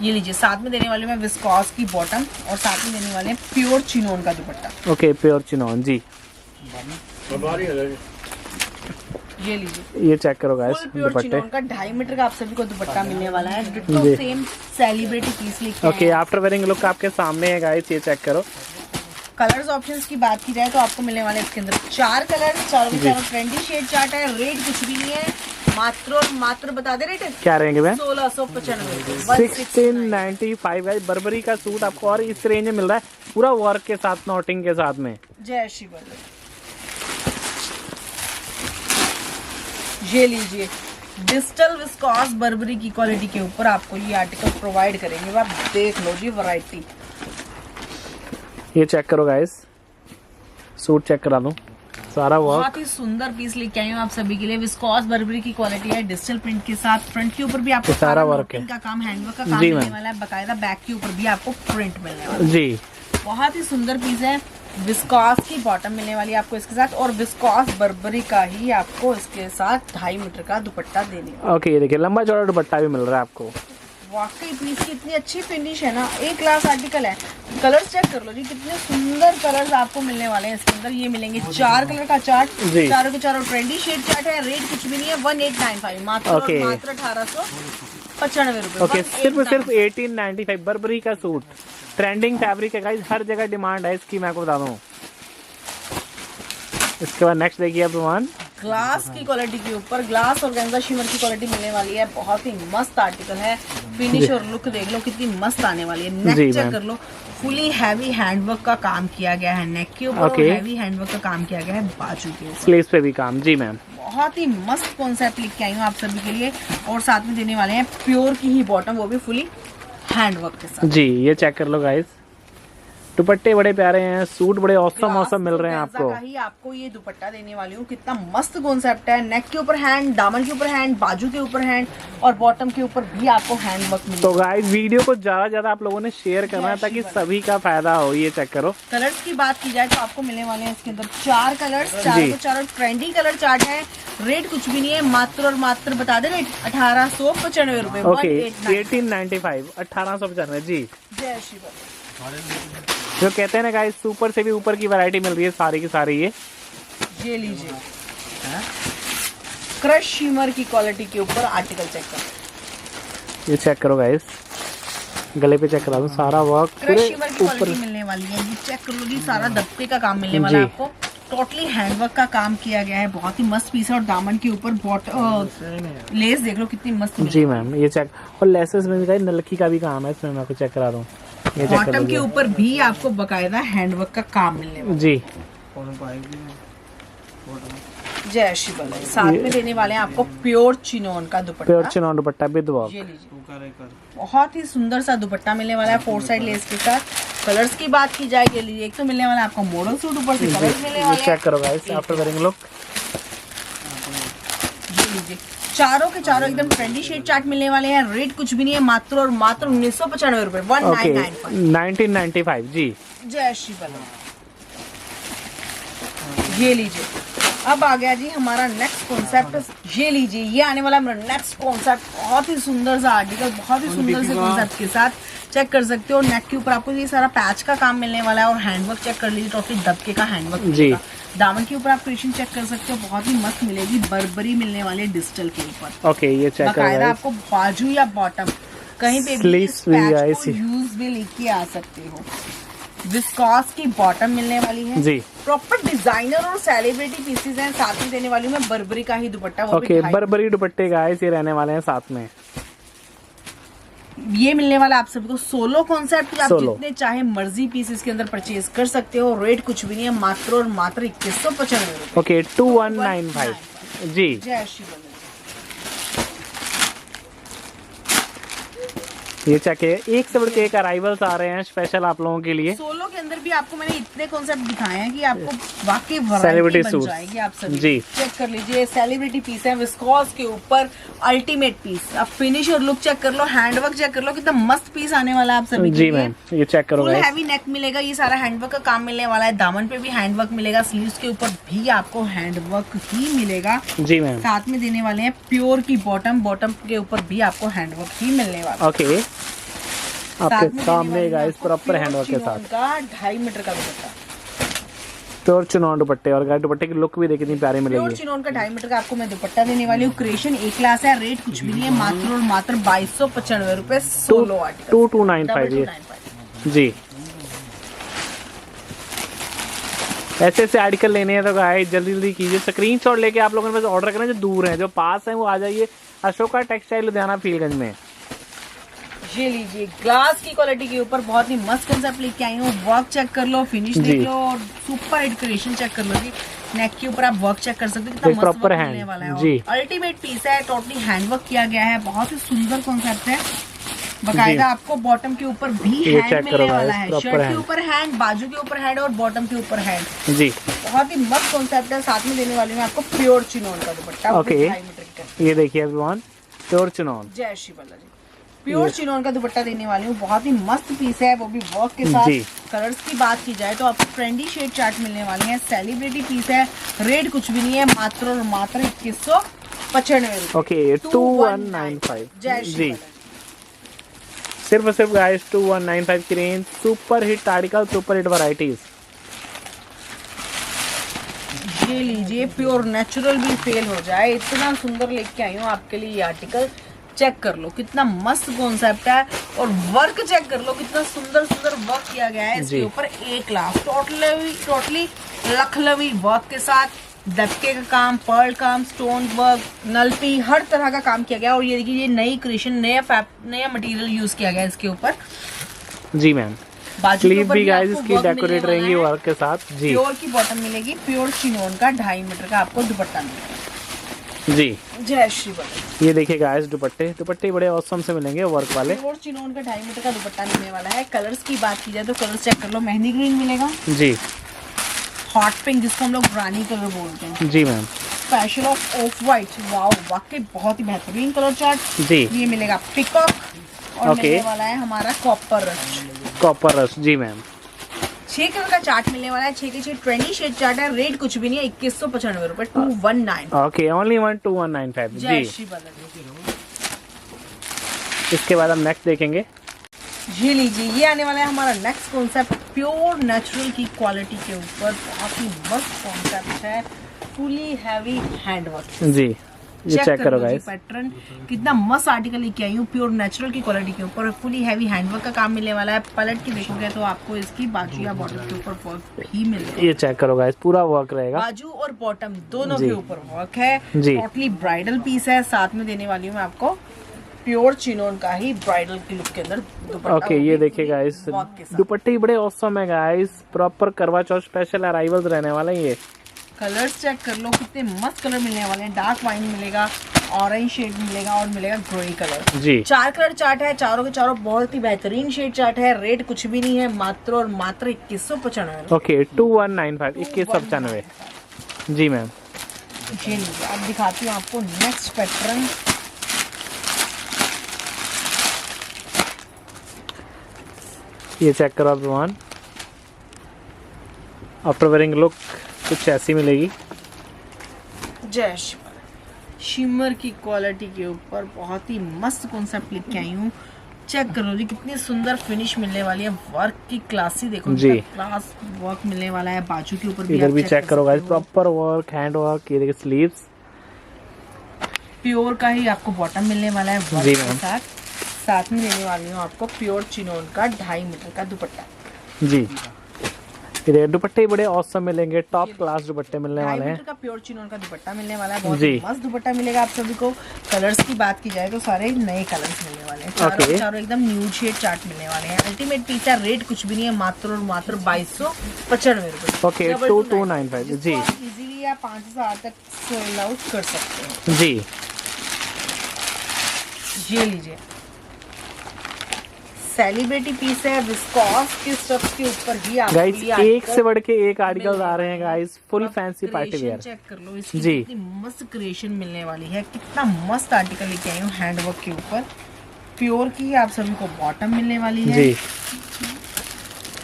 ये लीजिए, साथ में देने वाले में विस्कॉस की बॉटम और साथ में देने वाले हैं प्योर चिनोन का दुपट्टा। ओके, प्योर चिनोन जी। ये लीजिए, ये चेक करो गाइस, प्योर चिनोन का 2.5 मीटर का आप सभी को दुपट्टा मिलने वाला है। डिट्टो सेम सेलिब्रिटी पीस लेके। ओके, आफ्टर वेयरिंग लुक आपके सामने है गाइस, ये चेक करो। कलर्स ऑप्शंस की बात की जाए तो आपको मिलने वाले इसके अंदर 4 कलर, चारों ट्रेंडी शेड चार्ट है। रेट कुछ भी नहीं है, मात्र और मात्र बता दे रेट क्या रहेंगे मैम? 1695, 1695 गाइस। बर्बरी का सूट आपको और इस रेंज में मिल रहा है, पूरा वर्क के साथ, नोटिंग के साथ में। जय श्री बल्ले। ये लीजिए, डिजिटल विस्कॉस बर्बरी की क्वालिटी के ऊपर आपको ये आर्टिकल प्रोवाइड करेंगे। आप देख लो जी वैरायटी। ये चेक करो गाइस, सूट चेक करा लो, सारा वर्क। बहुत ही सुंदर पीस लेके आई हूँ आप सभी के लिए। विस्कॉस बर्बरी की क्वालिटी है, डिजिटल प्रिंट के साथ। फ्रंट के ऊपर भी आपको सारा वर्क है का काम, हैंडवर्क का काम मिलने वाला है। बकायदा बैक के ऊपर भी आपको प्रिंट मिलने वाला है जी। बहुत ही सुंदर पीस है। विस्कॉस की बॉटम मिलने वाली है आपको इसके साथ, और विस्कॉस बर्बरी का ही आपको इसके साथ 2.5 मीटर का दुपट्टा देने वाला। ओके, ये देखिए, लंबा चौड़ा दुपट्टा भी मिल रहा है आपको। वाकई पीस की इतनी अच्छी फिनिश है ना, एक क्लास आर्टिकल है। कलर्स चेक कर लो जी, कितने सुंदर कलर्स आपको मिलने वाले हैं इसके अंदर। ये मिलेंगे 4 कलर का चार्ट, चारों के चारों ट्रेंडी शेड चार्ट है। रेट कुछ भी नहीं है, 1895, मात्र 1895 रुपए। ओके, सिर्फ 1895 बर्बरी का सूट। ट्रेंडिंग फैब्रिक है गाइस, हर जगह डिमांड है इसकी, मैं आपको बता दूं। इसके बाद नेक्स्ट देखिए आप ग्लास की क्वालिटी के ऊपर ग्लास और ऑर्गेन्जा शिमर की क्वालिटी मिलने वाली है। बहुत ही मस्त आर्टिकल है, फिनिश और लुक देख लो कितनी मस्त आने वाली है। नेक चेक कर लो, फुली हैवी हैंडवर्क का काम किया गया है नेक के ऊपर, हैवी हैंडवर्क का काम किया गया है बाजू के ऊपर, स्लीव्स पे भी काम। जी मैम, बहुत ही मस्त कॉन्सेप्ट लेके आई हूँ आप सभी के लिए। और साथ में देने वाले हैं प्योर की ही बॉटम, वो भी फुली हैंडवर्क के साथ जी। ये चेक कर लो गाइस, दुपट्टे बड़े प्यारे हैं, सूट बड़े औसम मिल रहे हैं आपको। ही आपको ये दुपट्टा देने वाली हूँ। कितना मस्त कॉन्सेप्ट है। नेक के ऊपर हैंड, दामन के ऊपर हैंड, बाजू के ऊपर हैंड और बॉटम के ऊपर भी आपको हैंड वर्क मिलेगा। तो गाइस वीडियो को ज्यादा आप लोगों ने शेयर करना है ताकि सभी का फायदा हो। ये चेक करो, कलर्स की बात की जाए तो आपको मिलने वाले हैं इसके अंदर 4 कलर्स, चारों ट्रेंडी कलर चार्ट है। रेट कुछ भी नहीं है, मात्र और मात्र बता दे रेट 1895 रुपए। ओके, 1895, 1895 जी। जय श्री राम। जो कहते हैं ना गाइस, सुपर से भी ऊपर की वैरायटी मिल रही है सारी की सारी। ये लीजिए, क्रश शिमर की क्वालिटी के ऊपर आर्टिकल चेक करो। ये चेक करो गाइस, गले पे चेक करा दो, सारा वर्क क्रश शिमर की क्वालिटी मिलने वाली है। ये चेक कर लो जी, सारा दबके का काम मिलने वाला है आपको। टोटली हैंडवर्क का काम किया गया है, बहुत ही मस्त पीस है। और दामन के ऊपर लेस देख लो कितनी मस्त जी मैम। ये चेक, और लेसेस में भी नलकी का भी काम है इसमें, मैं आपको चेक करा दूं। बॉटम के ऊपर भी आपको बकायदा हैंडवर्क का काम मिलने वाला जी। जय श्री बल्ले। साथ में देने वाले हैं आपको प्योर चिनोन का दुपट्टा, pure chinon dupatta with work. बहुत ही सुंदर सा दुपट्टा मिलने वाला है 4 साइड लेस के साथ। कलर्स की बात की जाए, एक तो मिलने वाला है आपको मॉडल सूट, ऊपर से कलर्स मिलने वाले हैं। चेक करो गाइस, आफ्टर वेयरिंग लुक। ये लीजिए, चारों के चारों एकदम ट्रेंडी शेड चार्ट मिलने वाले हैं। रेट कुछ भी नहीं है, मात्र और मात्र 1995 रुपए, 1995 जी। जय श्री बल्ले। ये लीजिए, अब आ गया जी हमारा नेक्स्ट कॉन्सेप्ट। ये लीजिए, ये आने वाला हमारा नेक्स्ट कॉन्सेप्ट, बहुत ही सुंदर सा आर्टिकल, बहुत ही सुंदर से कॉन्सेप्ट के साथ। चेक कर सकते हो नेक के ऊपर आपको ये सारा पैच का काम मिलने वाला है और हैंडवर्क चेक कर लीजिए, टोटली दबके का हैंडवर्क मिलेगा। दामन के ऊपर आप क्रिएशन चेक कर सकते हो, बहुत ही मस्त मिलेगी, बर्बरी मिलने वाली है डिजिटल के ऊपर। ओके, ये चेक बाकायदा आपको बाजू या बॉटम कहीं पे भी इस पैच को यूज भी लेके आ सकते हो। विस्कॉस की बॉटम मिलने वाली है जी, प्रॉपर डिजाइनर और सेलिब्रिटी पीसेस हैं। साथ में देने वाली हूँ मैं बर्बरी का ही दुपट्टा। ओके, बर्बरी दुपट्टे गाइस ये रहने वाले हैं साथ में। ये मिलने वाला आप सभी को सोलो कॉन्सेप्ट। आप सोलो। जितने चाहे मर्जी पीसेस के अंदर परचेज कर सकते हो। रेट कुछ भी नहीं है, मात्र और मात्र 2195। ओके, 2195 जी। जय श्री बल्लभ। ये चेक है, एक से बढ़ के एक अराइवल्स आ रहे हैं स्पेशल आप लोगों के लिए। सोलो के अंदर भी आपको मैंने इतने कॉन्सेप्ट दिखाए हैं कि आपको वाकई सेलिब्रिटी वैरायटी बन जाएगी। आप सभी जी चेक कर लीजिए, सेलिब्रिटी पीस है विस्कॉस के ऊपर, अल्टीमेट पीस। आप फिनिश और लुक चेक कर लो, हैंडवर्क चेक कर लो, कितना मस्त पीस आने वाला है आप सभी जी मैम। ये चेक करो, फुल हैवी नेक मिलेगा, ये सारा हैंडवर्क का काम मिलने वाला है। दामन पे भी हैंडवर्क मिलेगा, स्लीव्स के ऊपर भी आपको हैंडवर्क ही मिलेगा जी मैम। साथ में देने वाले हैं प्योर की बॉटम, बॉटम के ऊपर भी आपको हैंडवर्क ही मिलने वाला है। ओके, आपके सामने गाइस प्रॉपर हैंडवर्क के साथ का 2.5 मीटर का दुपट्टा, प्योर चिनॉन दुपट्टे। और गाइस दुपट्टे की लुक भी देखिए कितनी प्यारी प्योर मिलेगी। चिनॉन का 2.5 मीटर का आपको मैं दुपट्टा देने वाली हूँ। क्रिएशन ए क्लास है, रेट कुछ भी नहीं है, मात्र और मात्र 2295 रुपए। सोलो आर्टिकल 2295 ये जी। ऐसे ऐसे आर्टिकल लेने हैं तो गाइस जल्दी जल्दी कीजिए, स्क्रीनशॉट लेके आप लोगों ने बस ऑर्डर करना। जो दूर हैं, जो पास हैं, वो आ जाइए अशोका टेक्सटाइल लुधियाना फीलगंज में। ये लीजिए, ग्लास की क्वालिटी के ऊपर बहुत ही मस्त कंसेप्ट लेके आई हूँ। वर्क चेक कर लो, फिनिश देख लो और सुपर हिट क्रिएशन चेक कर लो जी। नेक के ऊपर आप वर्क चेक कर सकते हो, कितना मस्त प्रॉपर वर्क हैंड मिलने वाला है। जी, अल्टीमेट पीस है, टोटली हैंडवर्क किया गया है, बहुत ही सुंदर कॉन्सेप्ट है। बकायदा आपको बॉटम के ऊपर भी हैंड मिलने वाला है, शर्ट के ऊपर हैंड, बाजू के ऊपर हैंड और बॉटम के ऊपर हैंड जी। बहुत ही मस्त कॉन्सेप्ट है। साथ में देने वाली हूँ आपको प्योर चिनॉन का दुपट्टा। ओके, ये देखिए एवरीवन, प्योर चिनॉन। जय श्री बल्लभ जी। प्योर चिनॉन का दुपट्टा देने वाली हूँ, बहुत ही मस्त पीस है, वो भी वर्क के साथ। कलर्स की बात की जाए तो आपको ट्रेंडी शेड चार्ट मिलने वाली है। सेलिब्रिटी पीस है, रेट कुछ भी नहीं है, मात्र और मात्र 2195। ओके, 2195 जय श्री जी। सिर्फ और सिर्फ गाइस 2195 की range. Super hit article, super hit varieties. ये लीजिए, प्योर नेचुरल भी फेल हो जाए, इतना सुंदर लेके आई हूँ आपके लिए ये आर्टिकल। चेक कर लो कितना मस्त कॉन्सेप्ट है और वर्क चेक कर लो कितना सुंदर सुंदर वर्क किया गया है इसके ऊपर। एक क्लास टोटली लखनवी वर्क के साथ, दबके का काम, पर्ल काम, स्टोन वर्क, नलपी, हर तरह का काम किया गया। और ये देखिए, ये नई क्रिएशन, नया मटेरियल यूज किया गया इसके ऊपर जी मैम। स्लीव भी गाइस इसकी डेकोरेट रहेंगी वर्क के साथ जी। प्योर की बॉटम मिलेगी, प्योर चिनॉन का 2.5 मीटर का आपको दुपट्टा मिलेगा जी। जय श्री बल्लभ। ये देखिए गाइस दुपट्टे बड़े ऑसम से मिलेंगे वर्क वाले। प्योर चिनॉन का 2.5 मीटर का दुपट्टा मिलने वाला है। कलर्स की बात की जाए तो कलर्स चेक कर लो, मेहंदी ग्रीन मिलेगा जी, हॉट पिंक जिसको हम लोग रानी कलर बोलते हैं जी ma'am, special off white, wow वाकई बहुत ही बेहतरीन कलर चार्ट जी। ये मिलेगा पिकॉक और मिलने वाला है हमारा कॉपर रश जी मैम। 6 कलर का चार्ट मिलने वाला है, 6 के 6 ट्रेंडी शेड चार्ट है। रेट कुछ भी नहीं है, 2195 रुपए, 219। ओके, ओनली 2195 जय जी। श्री बल्लभ। इसके बाद हम नेक्स्ट देखेंगे। ये लीजिए, ये आने वाला है हमारा नेक्स्ट कॉन्सेप्ट, प्योर नेचुरल की क्वालिटी के ऊपर बहुत ही मस्त कॉन्सेप्ट है। फुली हैवी हैंडवर्क जी। ये चेक करो गाइस, पैटर्न कितना मस्त आर्टिकल लेके आई हूँ, प्योर नेचुरल की क्वालिटी के ऊपर फुली हैवी हैंडवर्क का काम मिलने वाला है। पलट की देखोगे तो आपको इसकी बाजू या बॉटम के ऊपर वर्क भी मिलेगा। ये चेक करो गाइस, पूरा वर्क रहेगा, बाजू और बॉटम दोनों के ऊपर वर्क है जी। टोटली ब्राइडल पीस है। साथ में देने वाली हूँ मैं आपको प्योर चिनॉन का ही ब्राइडल की लुक के अंदर दुपट्टा। ओके, ये देखिए गाइस, दुपट्टे बड़े ऑसम है गाइस, प्रॉपर करवा चौथ स्पेशल अराइवल्स रहने वाले हैं। ये कलर्स चेक कर लो, कितने मस्त कलर मिलने वाले हैं। डार्क वाइन मिलेगा, ऑरेंज शेड मिलेगा और मिलेगा ग्रे कलर जी। 4 कलर चार्ट है, चारों के चारों बहुत ही बेहतरीन शेड चार्ट है। रेट कुछ भी नहीं है, मात्र और मात्र 2195। ओके, 2195, 2195 जी मैम। ये लीजिए, अब दिखाती हूँ आपको नेक्स्ट पैटर्न। ये चेक करो आफ्टर वेयरिंग लुक कुछ ऐसी मिलेगी। जय शिमर। शिमर की क्वालिटी के ऊपर बहुत ही मस्त कॉन्सेप्ट लेके आई हूँ। चेक करो जी कितनी सुंदर फिनिश मिलने वाली है। वर्क की क्लासी देखो जी, क्लास वर्क मिलने वाला है। बाजू के ऊपर इधर भी चेक करो guys, proper work, hand work. ये देखिए स्लीव्स, प्योर का ही आपको बॉटम मिलने वाला है वर्क जी के मैम। साथ में देने वाली हूँ आपको प्योर चिनोन का 2.5 मीटर का दुपट्टा। जी, ये दुपट्टे बड़े औसम मिलेंगे, टॉप क्लास दुपट्टे मिलने 2.5 वाले हैं। मीटर का प्योर चिनोन का दुपट्टा मिलने वाला है। बहुत जी। ही मस्त दुपट्टा मिलेगा आप सभी को। कलर्स की बात की जाए तो सारे नए कलर्स मिलने वाले हैं। चारों Okay. के चारों एकदम न्यू शेड चार्ट मिलने वाले हैं। अल्टीमेट पीस है, रेट कुछ भी नहीं है, मात्र और मात्र 2295 रुपए। ओके, 2295 जी इजीली आप 5000 तक सेल आउट कर सकते हैं। जी। ये लीजिए, सेलिब्रिटी पीस है, विस्कॉस के स्टफ के ऊपर ही आपको गाइस ये एक article से बढ़ के एक आर्टिकल आ रहे हैं guys, full fancy party creation wear. Check कर लो इसकी, जी। कितनी मस्त क्रिएशन मिलने वाली है। कितना मस्त आर्टिकल लेके आई हूँ हैंडवर्क के ऊपर। प्योर की आप सभी को बॉटम मिलने वाली है। जी,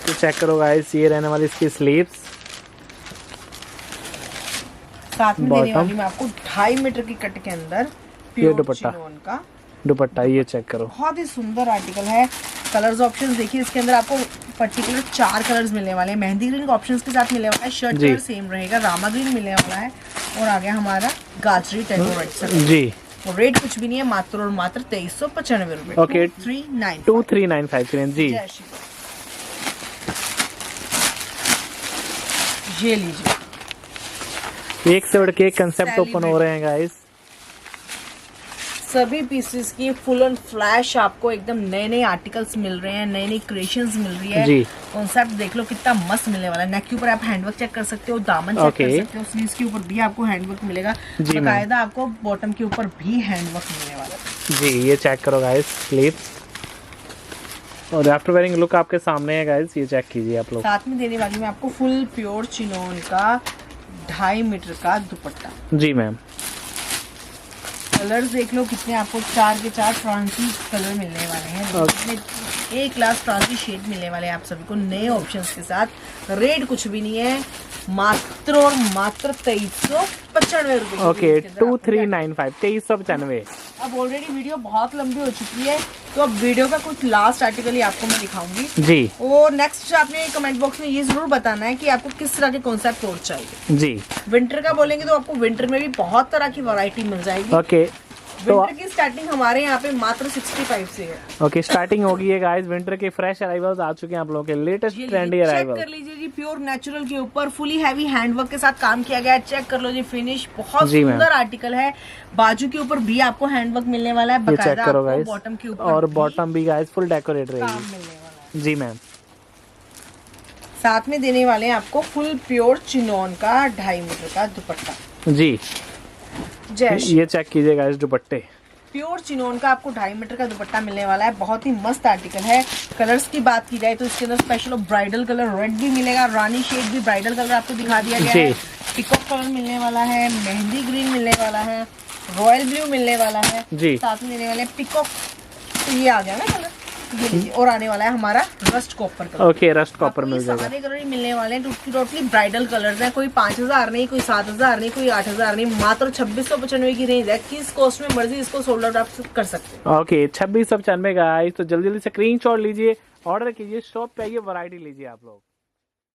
तो चेक करो गाइस, ये रहने वाली इसकी स्लीव्स, साथ में देने bottom। वाली मैं आपको 2.5 मीटर की कट के अंदर ये प्योर दुपट्टा। चिनोन का दुपट्टा, ये चेक करो। बहुत ही सुंदर आर्टिकल है। कलर्स ऑप्शंस देखिए, इसके अंदर आपको पर्टिकुलर 4 कलर्स मिलने वाले हैं। मेहंदी ग्रीन का ऑप्शंस के साथ मिलने वाला है। शर्ट जी। कलर सेम रहेगा, रामा ग्रीन मिलने वाला है। और आ गया हमारा गाजरी टैटू रेड से। जी, और रेट कुछ भी नहीं है, मात्र और मात्र 2395 रुपए। Okay। 2395 की रेंज। जी, जय श्री राम। ये लीजिए, एक से बढ़ के एक कंसेप्ट ओपन हो रहे हैं गाइस। सभी पीसेस की फुल ऑन फ्लैश आपको एकदम नए नए आर्टिकल्स मिल रहे हैं, नई नई क्रिएशंस मिल रही है। जी। कॉन्सेप्ट देख लो कितना मस्त मिलने वाला है। नेक के ऊपर आप हैंडवर्क चेक कर सकते हो, दामन चेक Okay। कर सकते हो, स्लीव्स के ऊपर भी आपको हैंडवर्क मिलेगा। जी मैम। बाकायदा आपको बॉटम के ऊपर भी हैंडवर्क मिलने वाला है। जी, ये चेक करो गाइस, स्लीव्स और आफ्टर वेयरिंग लुक आपके सामने है गाइस, ये चेक कीजिए आप लोग। साथ में देने वाली मैं आपको फुल प्योर चिनोन का 2.5 मीटर का दुपट्टा। जी मैम। कलर्स देख लो कितने आपको 4 के 4 फ्रांसी कलर मिलने वाले हैं। इसमें एक क्लास फ्रांसी शेड मिलने वाले हैं आप सभी को नए ऑप्शंस के साथ। रेट कुछ भी नहीं है, मात्र और मात्र 2395 रुपए। ओके, 2395, 2395। अब ऑलरेडी वीडियो बहुत लंबी हो चुकी है, तो अब वीडियो का कुछ लास्ट आर्टिकल ही आपको मैं दिखाऊंगी। जी और नेक्स्ट आपने कमेंट बॉक्स में ये जरूर बताना है कि आपको किस तरह के कॉन्सेप्ट और चाहिए। जी, विंटर का बोलेंगे तो आपको विंटर में भी बहुत तरह की वैरायटी मिल जाएगी। ओके तो विंटर की स्टार्टिंग हमारे यहाँ पे मात्र 65 से है। ओके, स्टार्टिंग होगी है गाइस। विंटर के फ्रेश अराइवल्स आ चुके हैं आप लोगों के, लेटेस्ट ट्रेंडी चेक अराइवल। कर लीजिए जी, प्योर नेचुरल के ऊपर फुली हैवी हैंडवर्क के साथ काम किया गया है। चेक कर लो जी, फिनिश बहुत जी मैम। सुंदर आर्टिकल है। बाजू के ऊपर भी आपको हैंडवर्क मिलने वाला है। ये चेक बकायदा करो आपको गाइस, बॉटम के ऊपर और भी बॉटम भी गाइस फुल डेकोरेट काम रहेगी। मिलने वाला है। जी मैम। साथ में देने वाले हैं आपको फुल प्योर चिनोन का 2.5 मीटर का दुपट्टा। जी, जय श्री ये चेक कीजिए गाइस, दुपट्टे प्योर चिनोन का आपको 2.5 मीटर का दुपट्टा मिलने वाला है। बहुत ही मस्त आर्टिकल है। कलर्स की बात की जाए तो इसके अंदर स्पेशल ब्राइडल कलर रेड भी मिलेगा, रानी शेड भी ब्राइडल कलर आपको दिखा दिया गया जी। है। पिकॉक कलर मिलने वाला है, मेहंदी ग्रीन मिलने वाला है, रॉयल ब्लू मिलने वाला है। जी। साथ में देने वाले पिकॉक, तो ये आ गया ना कलर, ये लीजिए। और आने वाला है हमारा rust copper colour. Okay, rust copper आपको मिल ये जाएगा। सारे कलर ही मिलने वाले हैं। टोटली ब्राइडल कलर्स हैं। कोई 5000 नहीं, कोई 7000 नहीं, कोई 8000 नहीं, मात्र 2695 की रेंज है। किस कॉस्ट में मर्जी इसको सोल्ड आउट आप कर सकते हैं। Okay, 2695 guys. तो जल्दी जल्दी स्क्रीनशॉट लीजिए, ऑर्डर कीजिए, शॉप पे आइए, वैरायटी लीजिए आप लोग।